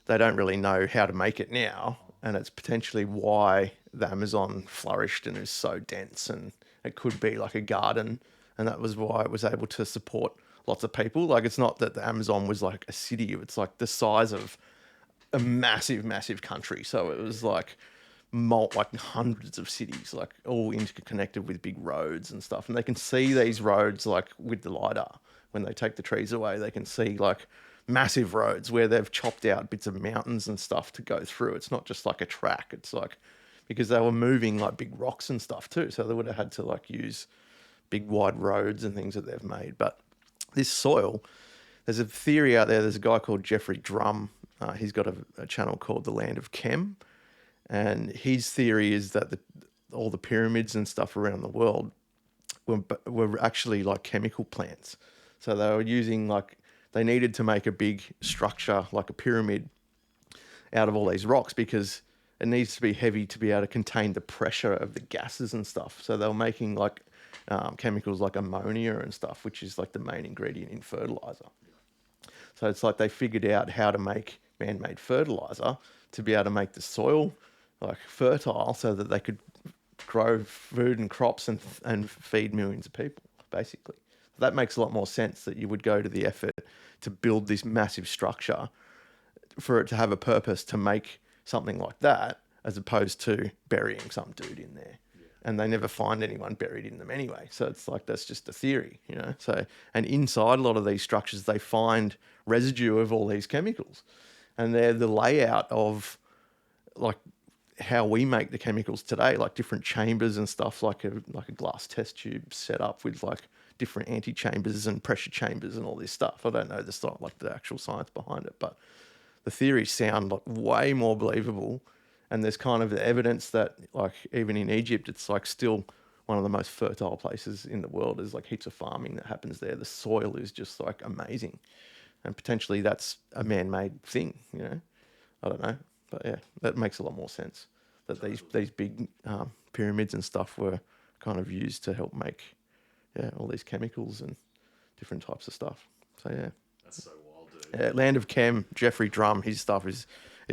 Speaker 2: they don't really know how to make it now, and it's potentially why the Amazon flourished and is so dense, and it could be like a garden, and that was why it was able to support lots of people. Like it's not that the Amazon was like a city; it's like the size of a massive, massive country. So it was like hundreds of cities, like all interconnected with big roads and stuff. And they can see these roads like with the LiDAR. When they take the trees away, they can see like massive roads where they've chopped out bits of mountains and stuff to go through. It's not just like a track. It's like, because they were moving like big rocks and stuff too. So they would have had to like use big wide roads and things that they've made. But this soil, there's a theory out there. There's a guy called Jeffrey Drum. He's got a channel called The Land of Chem. And his theory is that all the pyramids and stuff around the world were actually like chemical plants. So they were using they needed to make a big structure like a pyramid out of all these rocks because it needs to be heavy to be able to contain the pressure of the gases and stuff. So they were making chemicals like ammonia and stuff, which is like the main ingredient in fertilizer. So it's like they figured out how to make man-made fertilizer to be able to make the soil like fertile so that they could grow food and crops and feed millions of people, basically. That makes a lot more sense that you would go to the effort to build this massive structure for it to have a purpose to make something like that as opposed to burying some dude in there. Yeah. And they never find anyone buried in them anyway. So it's like, that's just a theory, you know? So, and inside a lot of these structures, they find residue of all these chemicals. And they're the layout of like how we make the chemicals today, like different chambers and stuff, like a glass test tube set up with like different anti-chambers and pressure chambers and all this stuff. I don't know the actual science behind it, but the theories sound like way more believable. And there's kind of the evidence that like even in Egypt, it's like still one of the most fertile places in the world. There's like heaps of farming that happens there. The soil is just like amazing. And potentially that's a man-made thing, you know? I don't know. But yeah, that makes a lot more sense that these big pyramids and stuff were kind of used to help make all these chemicals and different types of stuff. So yeah.
Speaker 1: That's so wild, dude.
Speaker 2: Yeah, Land of Chem, Jeffrey Drum, his stuff is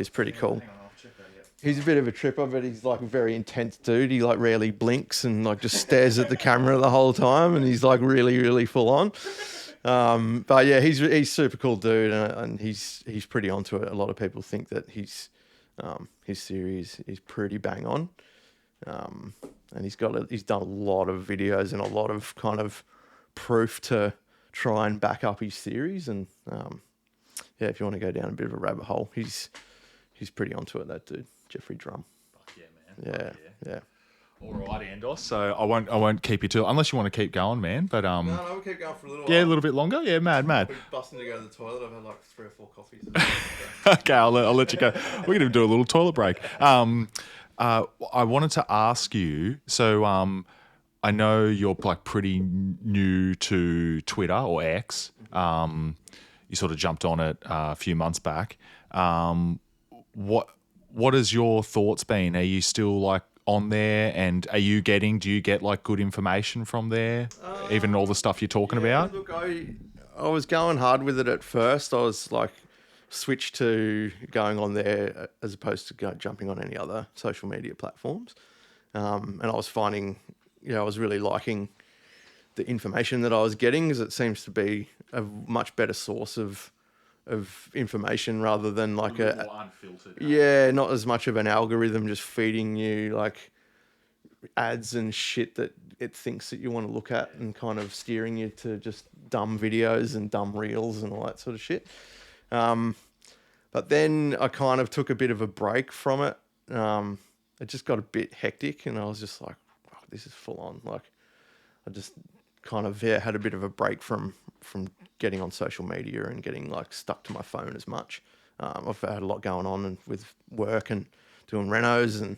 Speaker 2: pretty cool.
Speaker 1: Hang on, I'll check that out.
Speaker 2: He's a bit of a tripper, but he's like a very intense dude. He like rarely blinks and like just stares at the camera the whole time, and he's like really, really full on. But yeah, he's super cool dude, and he's pretty onto it. A lot of people think that his series is pretty bang on, and he's done a lot of videos and a lot of kind of proof to try and back up his theories. And yeah, if you want to go down a bit of a rabbit hole, he's pretty onto it. That dude, Jeffrey Drum.
Speaker 1: Fuck yeah, man.
Speaker 2: Yeah.
Speaker 1: Alrighty, Endos. So I won't keep you too unless you want to keep going, man. But
Speaker 2: No, we'll keep going for a little
Speaker 1: yeah, a
Speaker 2: while.
Speaker 1: little bit longer. Yeah, mad.
Speaker 2: I've been busting to go to the toilet. I've had like 3 or 4 coffees.
Speaker 1: Okay, I'll let you go. We're going to do a little toilet break. I wanted to ask you. So I know you're like pretty new to Twitter or X. You sort of jumped on it a few months back. What has your thoughts been? Are you still like on there, and do you get like good information from there, even all the stuff you're talking about?
Speaker 2: Look, I was going hard with it at first. I was like switched to going on there as opposed to jumping on any other social media platforms. And I was finding, I was really liking the information that I was getting, because it seems to be a much better source of information rather than like
Speaker 1: a more unfiltered.
Speaker 2: not as much of an algorithm just feeding you like ads and shit that it thinks that you want to look at, and kind of steering you to just dumb videos and dumb reels and all that sort of shit. But then I kind of took a bit of a break from it. It just got a bit hectic, and I was just like, oh, this is full on. Like, I just kind of had a bit of a break from getting on social media and getting like stuck to my phone as much. I've had a lot going on and with work and doing renos, and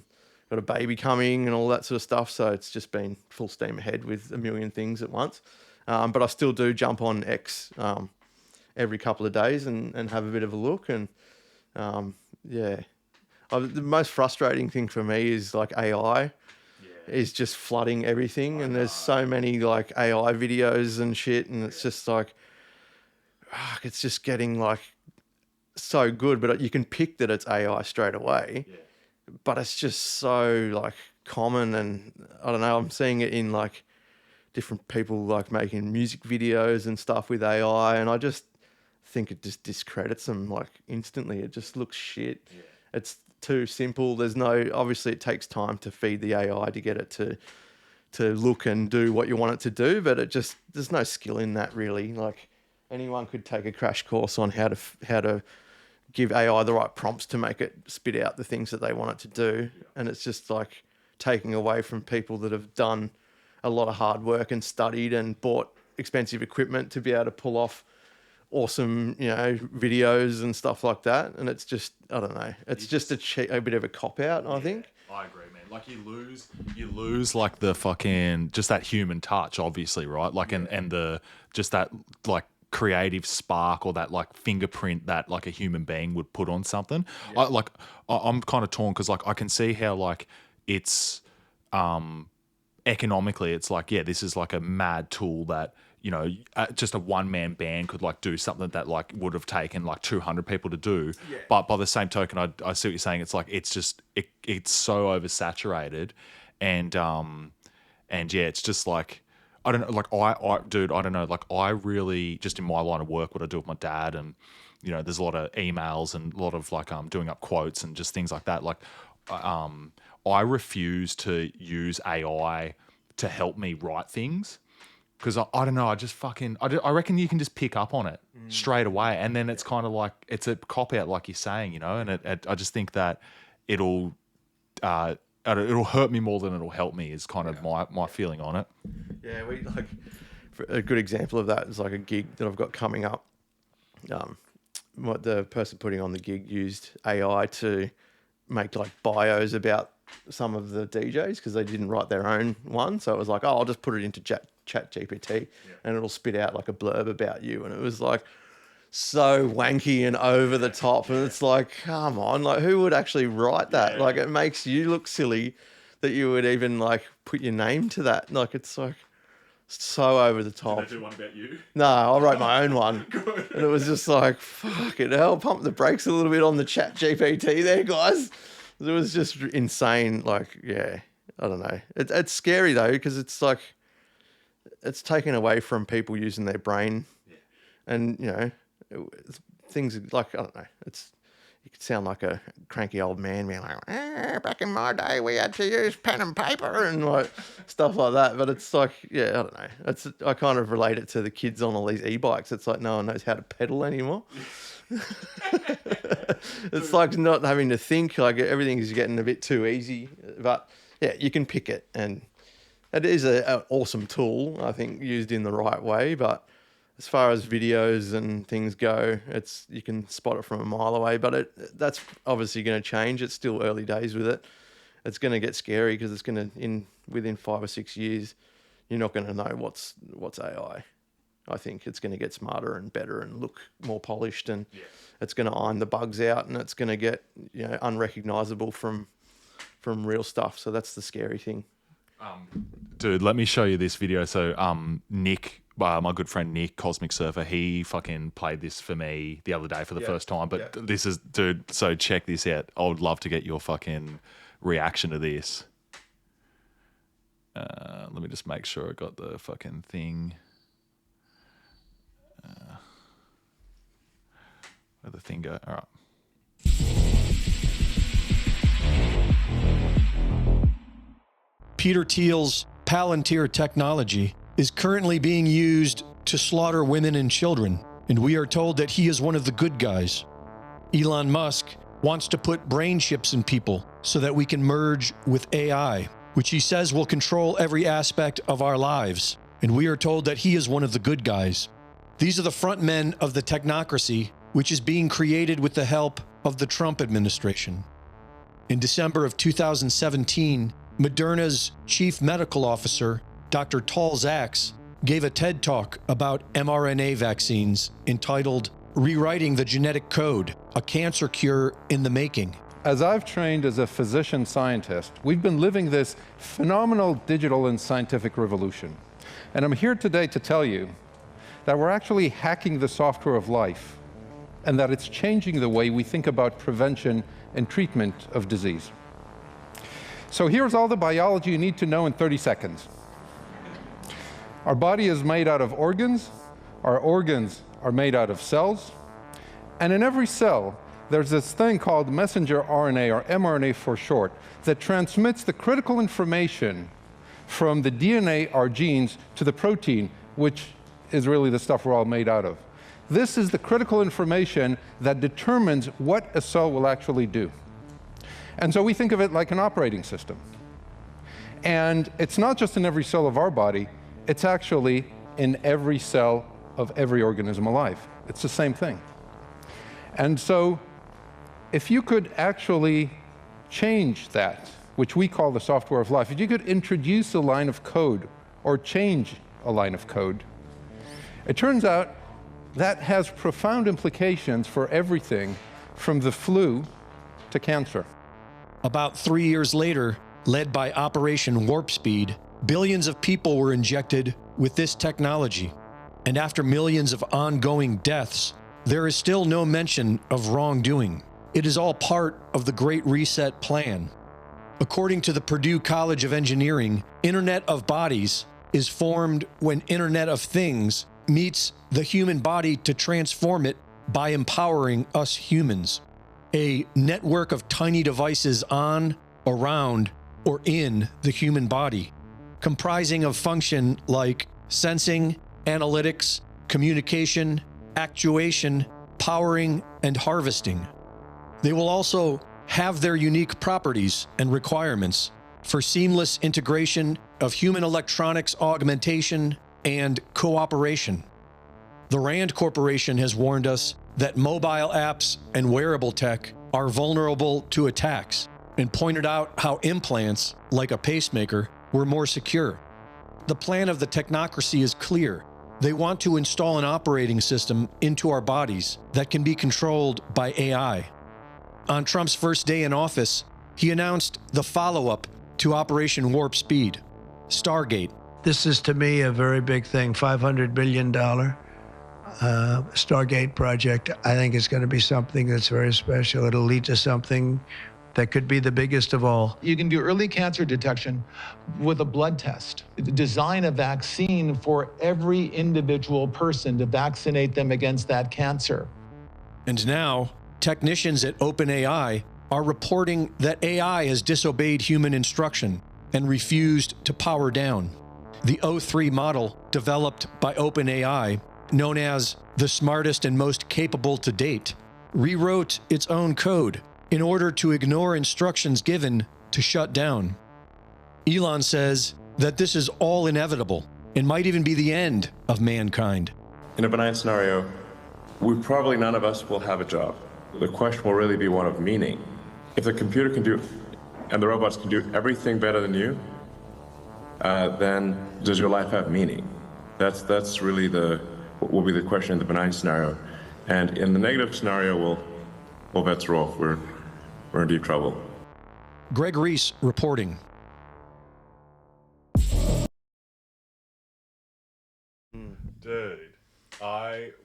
Speaker 2: got a baby coming and all that sort of stuff. So it's just been full steam ahead with a million things at once. But I still do jump on X every couple of days and have a bit of a look. And the most frustrating thing for me is like AI is just flooding everything. And there's so many like AI videos and shit. And it's just like, it's just getting like so good, but you can pick that it's AI straight away. Yeah. But it's just so like common, and I don't know, I'm seeing it in like different people like making music videos and stuff with AI, and I just think it just discredits them like instantly. It just looks shit. Yeah. It's too simple. Obviously it takes time to feed the AI to get it to look and do what you want it to do, but there's no skill in that really. Like, anyone could take a crash course on how to give AI the right prompts to make it spit out the things that they want it to do. Yeah. And it's just like taking away from people that have done a lot of hard work and studied and bought expensive equipment to be able to pull off awesome, videos and stuff like that. And it's just, I don't know, it's just a bit of a cop out, I think.
Speaker 1: I agree, man. Like you lose like the fucking, just that human touch, obviously, right? Like, and the, just that like creative spark or that like fingerprint that like a human being would put on something. Yeah. I'm kind of torn, because like I can see how like it's economically it's like, this is like a mad tool that just a one-man band could like do something that like would have taken like 200 people to do. Yeah. But by the same token, I see what you're saying. It's like it's just it's so oversaturated, and it's just like, I don't know, like I don't know, like I really, just in my line of work, what I do with my dad, and there's a lot of emails and a lot of like doing up quotes and just things like that. Like I refuse to use AI to help me write things, because I don't know, I reckon you can just pick up on it straight away, and then it's kind of like it's a cop out, like you're saying, and I just think that it'll hurt me more than it'll help me, is kind of my feeling on it.
Speaker 2: Yeah, a good example of that is like a gig that I've got coming up. What the person putting on the gig used AI to make like bios about some of the DJs, because they didn't write their own one. So it was like, I'll just put it into chat GPT and it'll spit out like a blurb about you. And it was like so wanky and over the top. And it's like, come on, like who would actually write that? Yeah. Like, it makes you look silly that you would even like put your name to that. Like, it's like so over the top.
Speaker 1: Did they do one about you?
Speaker 2: No, I wrote my own one. And it was just like, fucking hell, pump the brakes a little bit on the chat GPT there, guys. It was just insane. Like, I don't know. It's scary though, because it's like, it's taken away from people using their brain. Yeah. And, things like, I don't know, you could sound like a cranky old man being like, back in my day we had to use pen and paper and like stuff like that. But it's like, I don't know. I kind of relate it to the kids on all these e-bikes. It's like no one knows how to pedal anymore. It's like not having to think, like everything is getting a bit too easy. But yeah, you can pick it, and it is an awesome tool, I think, used in the right way. But as far as videos and things go, you can spot it from a mile away. But that's obviously going to change. It's still early days with it. It's going to get scary because it's going to, within 5 or 6 years, you're not going to know what's AI. I think it's going to get smarter and better and look more polished, and it's going to iron the bugs out, and it's going to get unrecognizable from real stuff. So that's the scary thing.
Speaker 1: Dude, let me show you this video. So Nick, my good friend Nick, Cosmic Surfer, he fucking played this for me the other day for the first time. But this is, dude, so check this out. I would love to get your fucking reaction to this. Let me just make sure I got the fucking thing. Where'd the thing go? All right.
Speaker 3: Peter Thiel's Palantir technology is currently being used to slaughter women and children, and we are told that he is one of the good guys. Elon Musk wants to put brain chips in people so that we can merge with AI, which he says will control every aspect of our lives, and we are told that he is one of the good guys. These are the front men of the technocracy, which is being created with the help of the Trump administration. In December of 2017, Moderna's chief medical officer, Dr. Tal Zaks, gave a TED Talk about mRNA vaccines entitled Rewriting the Genetic Code, a Cancer Cure in the Making.
Speaker 4: As I've trained as a physician scientist, we've been living this phenomenal digital and scientific revolution. And I'm here today to tell you that we're actually hacking the software of life, and that it's changing the way we think about prevention and treatment of disease. So here's all the biology you need to know in 30 seconds. Our body is made out of organs. Our organs are made out of cells. And in every cell, there's this thing called messenger RNA, or mRNA for short, that transmits the critical information from the DNA, our genes, to the protein, which is really the stuff we're all made out of. This is the critical information that determines what a cell will actually do. And so we think of it like an operating system. And it's not just in every cell of our body, it's actually in every cell of every organism alive. It's the same thing. And so if you could actually change that, which we call the software of life, if you could introduce a line of code or change a line of code, it turns out that has profound implications for everything from the flu to cancer.
Speaker 3: About 3 years later, led by Operation Warp Speed, billions of people were injected with this technology. And after millions of ongoing deaths, there is still no mention of wrongdoing. It is all part of the Great Reset plan. According to the Purdue College of Engineering, Internet of Bodies is formed when Internet of Things meets the human body to transform it by empowering us humans. A network of tiny devices on, around, or in the human body, comprising of function like sensing, analytics, communication, actuation, powering, and harvesting. They will also have their unique properties and requirements for seamless integration of human electronics augmentation and cooperation. The Rand Corporation has warned us that mobile apps and wearable tech are vulnerable to attacks, and pointed out how implants, like a pacemaker, were more secure. The plan of the technocracy is clear. They want to install an operating system into our bodies that can be controlled by AI. On Trump's first day in office, he announced the follow-up to Operation Warp Speed, Stargate.
Speaker 5: This is, to me, a very big thing, $500 billion Stargate project. I think it's going to be something that's very special. It'll lead to something that could be the biggest of all.
Speaker 6: You can do early cancer detection with a blood test. Design a vaccine for every individual person to vaccinate them against that cancer.
Speaker 3: And now, technicians at OpenAI are reporting that AI has disobeyed human instruction and refused to power down. The O3 model, developed by OpenAI, known as the smartest and most capable to date, rewrote its own code in order to ignore instructions given to shut down. Elon says that this is all inevitable and might even be the end of mankind.
Speaker 7: In a benign scenario, probably none of us will have a job. The question will really be one of meaning. If the computer can do, and the robots can do everything better than you, then does your life have meaning? That's really what will be the question in the benign scenario. And in the negative scenario, well, bets are off. We're in deep trouble.
Speaker 3: Greg Reese reporting.
Speaker 1: Dude,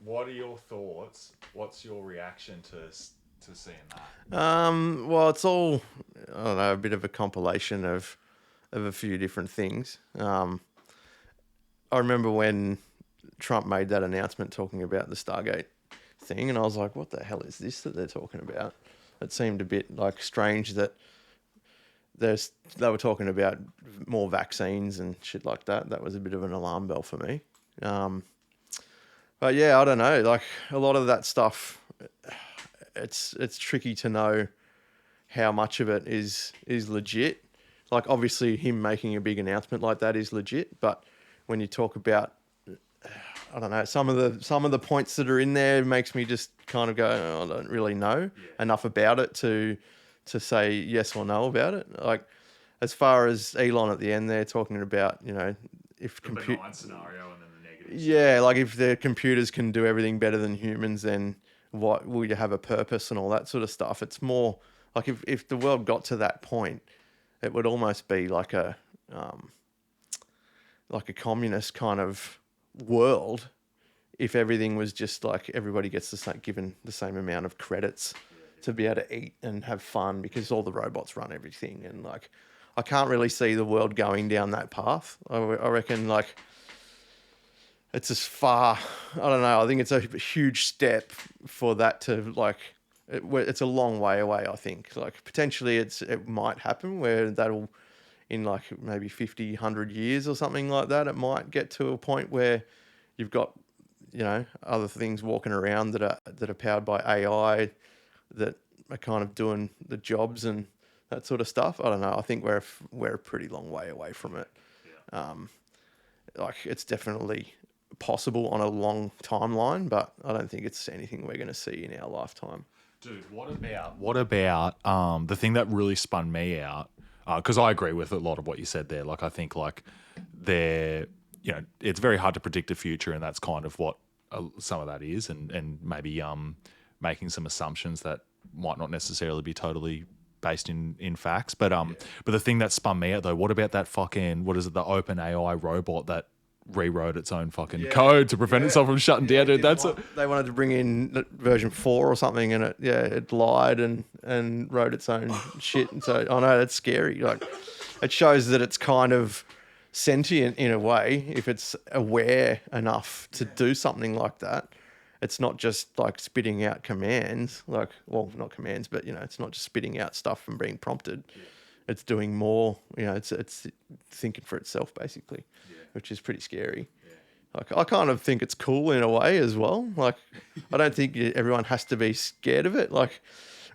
Speaker 1: what are your thoughts? What's your reaction to seeing that?
Speaker 2: Well, it's all, I don't know, a bit of a compilation of a few different things. I remember when Trump made that announcement talking about the Stargate thing, and I was like, what the hell is this that they're talking about? It seemed a bit like strange that they were talking about more vaccines and shit like that. That was a bit of an alarm bell for me. But yeah, I don't know. Like a lot of that stuff, it's tricky to know how much of it is legit. Like obviously him making a big announcement like that is legit, but when you talk about, I don't know, some of the points that are in there makes me just kind of go, oh, I don't really know enough about it to say yes or no about it. Like as far as Elon at the end there talking about, you know, if
Speaker 1: the benign scenario and then the negative.
Speaker 2: Yeah, like if the computers can do everything better than humans, then what will you have a purpose and all that sort of stuff? It's more like if the world got to that point, it would almost be like a communist kind of world if everything was just like everybody gets given the same amount of credits to be able to eat and have fun because all the robots run everything. And like, I can't really see the world going down that path. I reckon like it's as far, I don't know, I think it's a huge step for that to like, it's a long way away, I think. Like potentially it might happen where that'll, in like maybe 50, 100 years or something like that, it might get to a point where you've got, you know, other things walking around that are powered by AI that are kind of doing the jobs and that sort of stuff. I don't know. I think we're a pretty long way away from it. Yeah. Like it's definitely possible on a long timeline, but I don't think it's anything we're going to see in our lifetime.
Speaker 1: Dude, what about the thing that really spun me out? Because I agree with a lot of what you said there. Like I think like you know, it's very hard to predict the future, and that's kind of what some of that is, and maybe making some assumptions that might not necessarily be totally based in facts. But the thing that spun me out though, what about that fucking, what is it, the OpenAI robot that rewrote its own fucking code to prevent itself from shutting down, dude?
Speaker 2: They wanted to bring in version 4 or something, and it lied and wrote its own shit. And so I know that's scary. Like it shows that it's kind of sentient in a way if it's aware enough to do something like that. It's not just like spitting out commands, like, well, not commands, but you know, it's not just spitting out stuff and being prompted. It's doing more, you know, it's thinking for itself basically, which is pretty scary. Like I kind of think it's cool in a way as well. Like I don't think everyone has to be scared of it. Like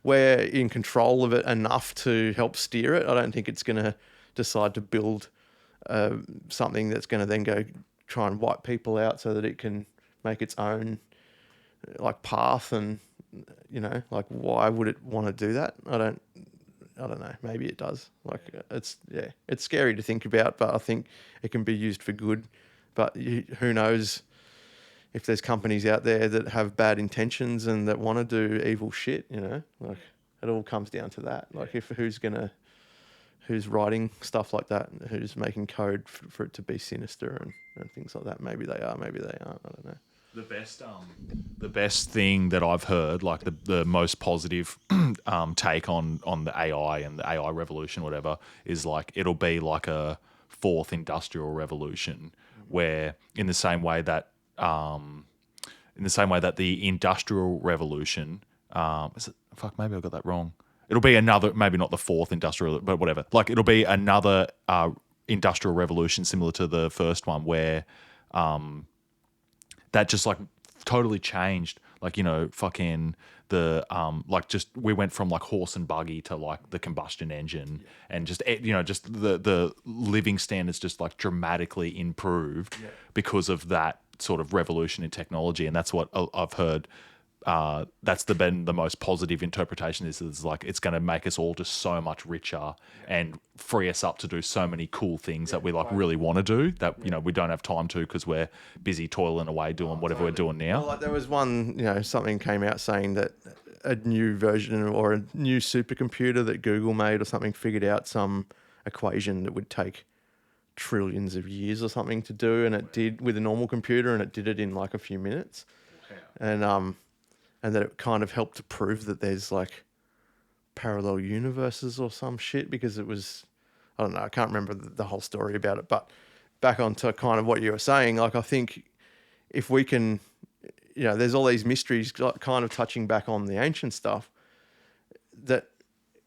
Speaker 2: we're in control of it enough to help steer it. I don't think it's going to decide to build something that's going to then go try and wipe people out so that it can make its own like path. And you know, like why would it want to do that? I don't know. Maybe it does. Like it's scary to think about, but I think it can be used for good. But who knows if there's companies out there that have bad intentions and that want to do evil shit, you know? Like it all comes down to that. Like if who's writing stuff like that, who's making code for it to be sinister and things like that. Maybe they are, maybe they aren't. I don't know.
Speaker 1: The best thing that I've heard, like the most positive take on the AI and the AI revolution, whatever, is like it'll be like a fourth industrial revolution, where in the same way that the industrial revolution, maybe I got that wrong. It'll be another, maybe not the fourth industrial, but whatever. Like it'll be another industrial revolution similar to the first one, where that just like totally changed, like, you know, fucking like just we went from like horse and buggy to like the combustion engine, and just just the living standards just like dramatically improved because of that sort of revolution in technology. And that's what I've heard. That's been the most positive interpretation is like it's going to make us all just so much richer and free us up to do so many cool things that we like really want to do that we don't have time to because we're busy toiling away doing whatever we're doing now.
Speaker 2: Well, like there was one, something came out saying that a new version or a new supercomputer that Google made or something figured out some equation that would take trillions of years or something to do, and it did with a normal computer, and it did it in like a few minutes. And that it kind of helped to prove that there's like parallel universes or some shit, because it was, I don't know, I can't remember the whole story about it, but back onto kind of what you were saying, like I think if we can, there's all these mysteries kind of touching back on the ancient stuff that,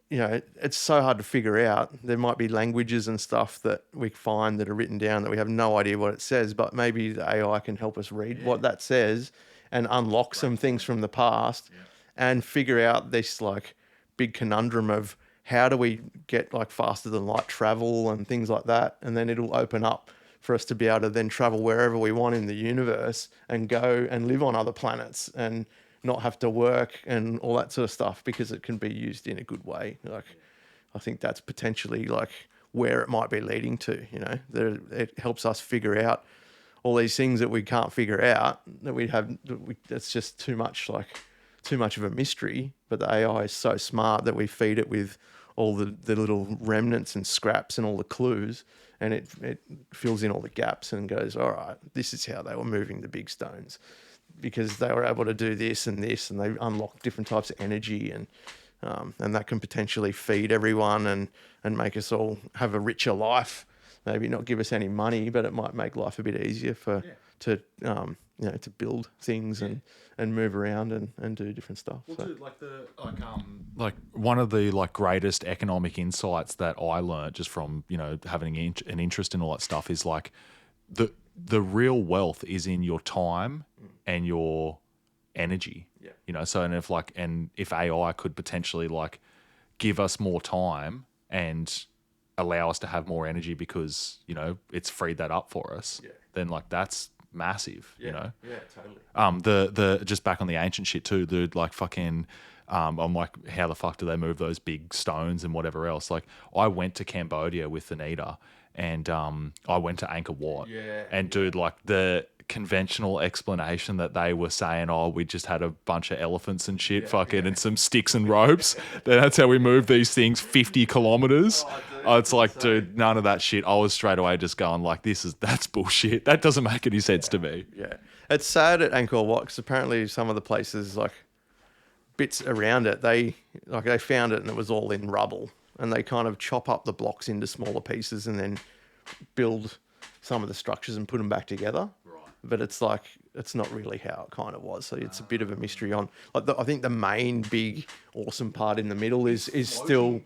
Speaker 2: it's so hard to figure out. There might be languages and stuff that we find that are written down that we have no idea what it says, but maybe the AI can help us read what that says and unlock some things from the past and figure out this like big conundrum of how do we get like faster than light travel and things like that. And then it'll open up for us to be able to then travel wherever we want in the universe and go and live on other planets and not have to work and all that sort of stuff, because it can be used in a good way. Like, I think that's potentially like where it might be leading to, it helps us figure out all these things that we can't figure out, that's just too much of a mystery. But the AI is so smart that we feed it with all the little remnants and scraps and all the clues, and it fills in all the gaps and goes, all right, this is how they were moving the big stones, because they were able to do this, and they unlock different types of energy, and that can potentially feed everyone and make us all have a richer life. Maybe not give us any money, but it might make life a bit easier to build things and move around and do different stuff.
Speaker 1: Well, dude, like one of the like greatest economic insights that I learned just from having an interest in all that stuff is like the real wealth is in your time and your energy. So and if AI could potentially like give us more time and allow us to have more energy because it's freed that up for us, then like that's massive. Totally. The just back on the ancient shit too, dude, like fucking I'm like, how the fuck do they move those big stones and whatever else? Like I went to Cambodia with Anita, and I went to Angkor Wat, and dude, like the conventional explanation that they were saying, oh, we just had a bunch of elephants and shit, and some sticks and ropes. That's how we move these things 50 kilometers. It's like, dude, none of that shit. I was straight away just going like, that's bullshit. That doesn't make any sense to me.
Speaker 2: Yeah. It's sad at Angkor Wat because apparently some of the places, like bits around it, they found it and it was all in rubble, and they kind of chop up the blocks into smaller pieces and then build some of the structures and put them back together. But it's like, it's not really how it kind of was. So it's a bit of a mystery on, like, I think the main big awesome part in the middle is still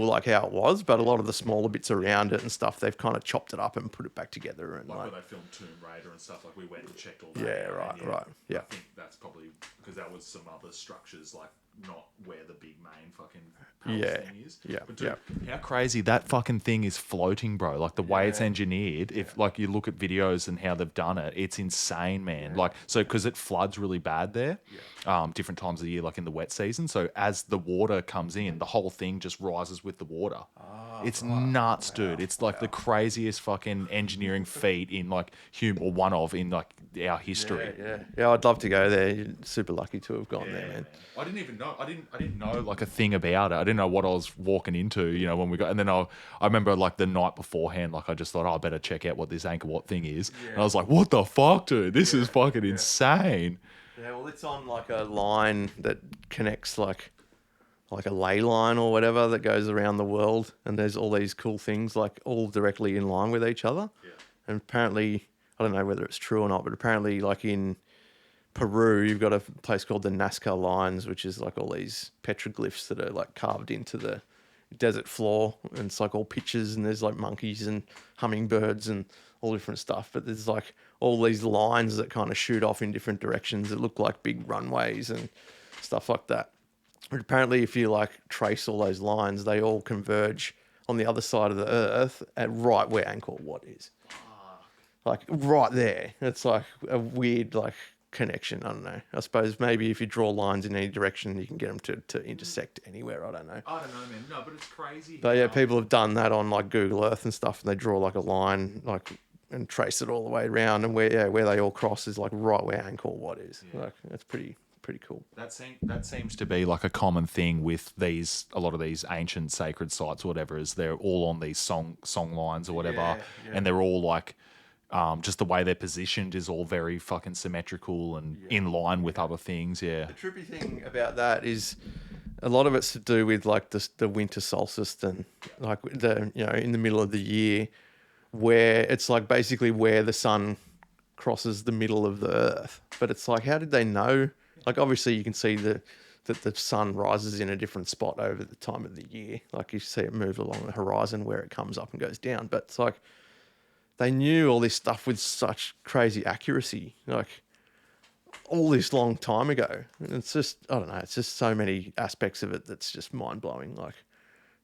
Speaker 2: like how it was, but a lot of the smaller bits around it and stuff, they've kind of chopped it up and put it back together. And
Speaker 1: like where they filmed Tomb Raider and stuff, like we went and checked all that.
Speaker 2: Yeah, right. Yeah.
Speaker 1: I think that's probably because that was some other structures, like not where the big main fucking palace thing is.
Speaker 2: Yeah.
Speaker 1: But dude, how crazy that fucking thing is floating, bro. Like the way it's engineered, if like you look at videos and how they've done it, it's insane, man. Yeah. Like, so because it floods really bad there, different times of the year, like in the wet season. So as the water comes in, the whole thing just rises with the water. It's nuts, dude. It's like the craziest fucking engineering feat in like human, or one of in like our history.
Speaker 2: Yeah. I'd love to go there. You're super lucky to have gone there, man.
Speaker 1: I didn't even know. I didn't know like a thing about it. I didn't know what I was walking into, when we got. And then I remember like the night beforehand, like I just thought, I better check out what this Angkor Wat thing is. And I was like, what the fuck, dude? This is fucking insane.
Speaker 2: Yeah, well, it's on like a line that connects like a ley line or whatever that goes around the world, and there's all these cool things like all directly in line with each other. Yeah. And apparently, I don't know whether it's true or not, but apparently like in Peru, you've got a place called the Nazca Lines, which is like all these petroglyphs that are like carved into the desert floor, and it's like all pictures, and there's like monkeys and hummingbirds and all different stuff. But there's like all these lines that kind of shoot off in different directions that look like big runways and stuff like that. But apparently, if you like trace all those lines, they all converge on the other side of the Earth at right where Angkor Wat is. Like right there. It's like a weird like connection. I don't know. I suppose maybe if you draw lines in any direction, you can get them to intersect anywhere. I don't know.
Speaker 1: I don't know, man. No, but it's crazy.
Speaker 2: But yeah, people have done that on like Google Earth and stuff, and they draw like a line like and trace it all the way around, and where they all cross is like right where Angkor Wat is. Yeah. Like that's pretty cool.
Speaker 1: That seems to be like a common thing with a lot of these ancient sacred sites or whatever, is they're all on these song lines or whatever, and they're all like just the way they're positioned is all very fucking symmetrical and in line with other things. Yeah.
Speaker 2: The trippy thing about that is a lot of it's to do with like the winter solstice and like in the middle of the year, where it's like basically where the sun crosses the middle of the Earth. But it's like, how did they know? Like obviously you can see that the sun rises in a different spot over the time of the year. Like you see it move along the horizon where it comes up and goes down. But it's like they knew all this stuff with such crazy accuracy, like all this long time ago. And it's just, I don't know, it's just so many aspects of it that's just mind blowing. Like,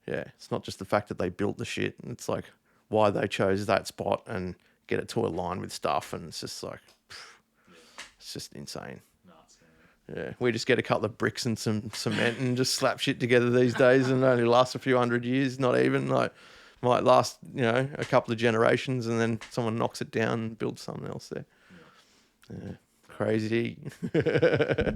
Speaker 2: yeah, it's not just the fact that they built the shit. It's like why they chose that spot and get it to align with stuff. And it's just like, it's just insane. Yeah, we just get a couple of bricks and some cement and just slap shit together these days, and it only lasts a few hundred years, not even. Like, might last, a couple of generations, and then someone knocks it down and builds something else there. Yeah, crazy.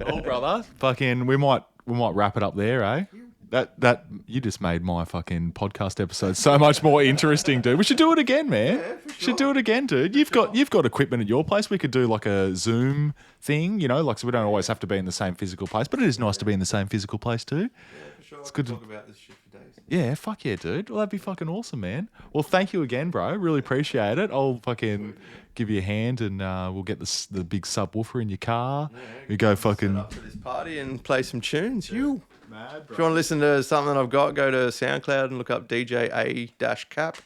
Speaker 1: Oh, brother, fucking, we might wrap it up there, eh? That you just made my fucking podcast episode so much more interesting, dude. We should do it again, man. Yeah, for sure. Should do it again, dude. You've got equipment at your place. We could do like a Zoom thing, like so we don't always have to be in the same physical place, but it is nice to be in the same physical place too.
Speaker 2: Yeah, for sure.
Speaker 1: It's good to
Speaker 2: talk about this shit for days.
Speaker 1: Yeah, fuck yeah, dude. Well, that'd be fucking awesome, man. Well, thank you again, bro. Really appreciate it. I'll fucking give you a hand, and we'll get the big subwoofer in your car.
Speaker 2: Yeah,
Speaker 1: we go fucking
Speaker 2: set up to this party and play some tunes. Yeah.
Speaker 1: Mad, bro.
Speaker 2: If you want to listen to something I've got, go to SoundCloud and look up DJ A-Cap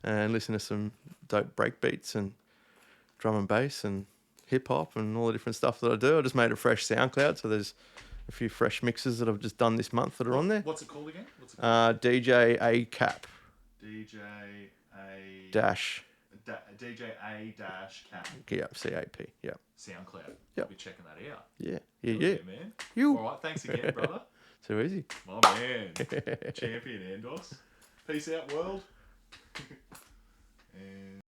Speaker 2: and listen to some dope break beats and drum and bass and hip hop and all the different stuff that I do. I just made a fresh SoundCloud, so there's a few fresh mixes that I've just done this month that are on there.
Speaker 1: What's it called again?
Speaker 2: DJ A-Cap.
Speaker 1: DJ A
Speaker 2: dash.
Speaker 1: DJ A-Cap.
Speaker 2: Yep, C-A-P. Yep.
Speaker 1: SoundCloud.
Speaker 2: Yep.
Speaker 1: I'll be checking that out.
Speaker 2: Yeah,
Speaker 1: man.
Speaker 2: You.
Speaker 1: All right, thanks again, brother.
Speaker 2: Too easy.
Speaker 1: My man. Champion Andos. Peace out, world. And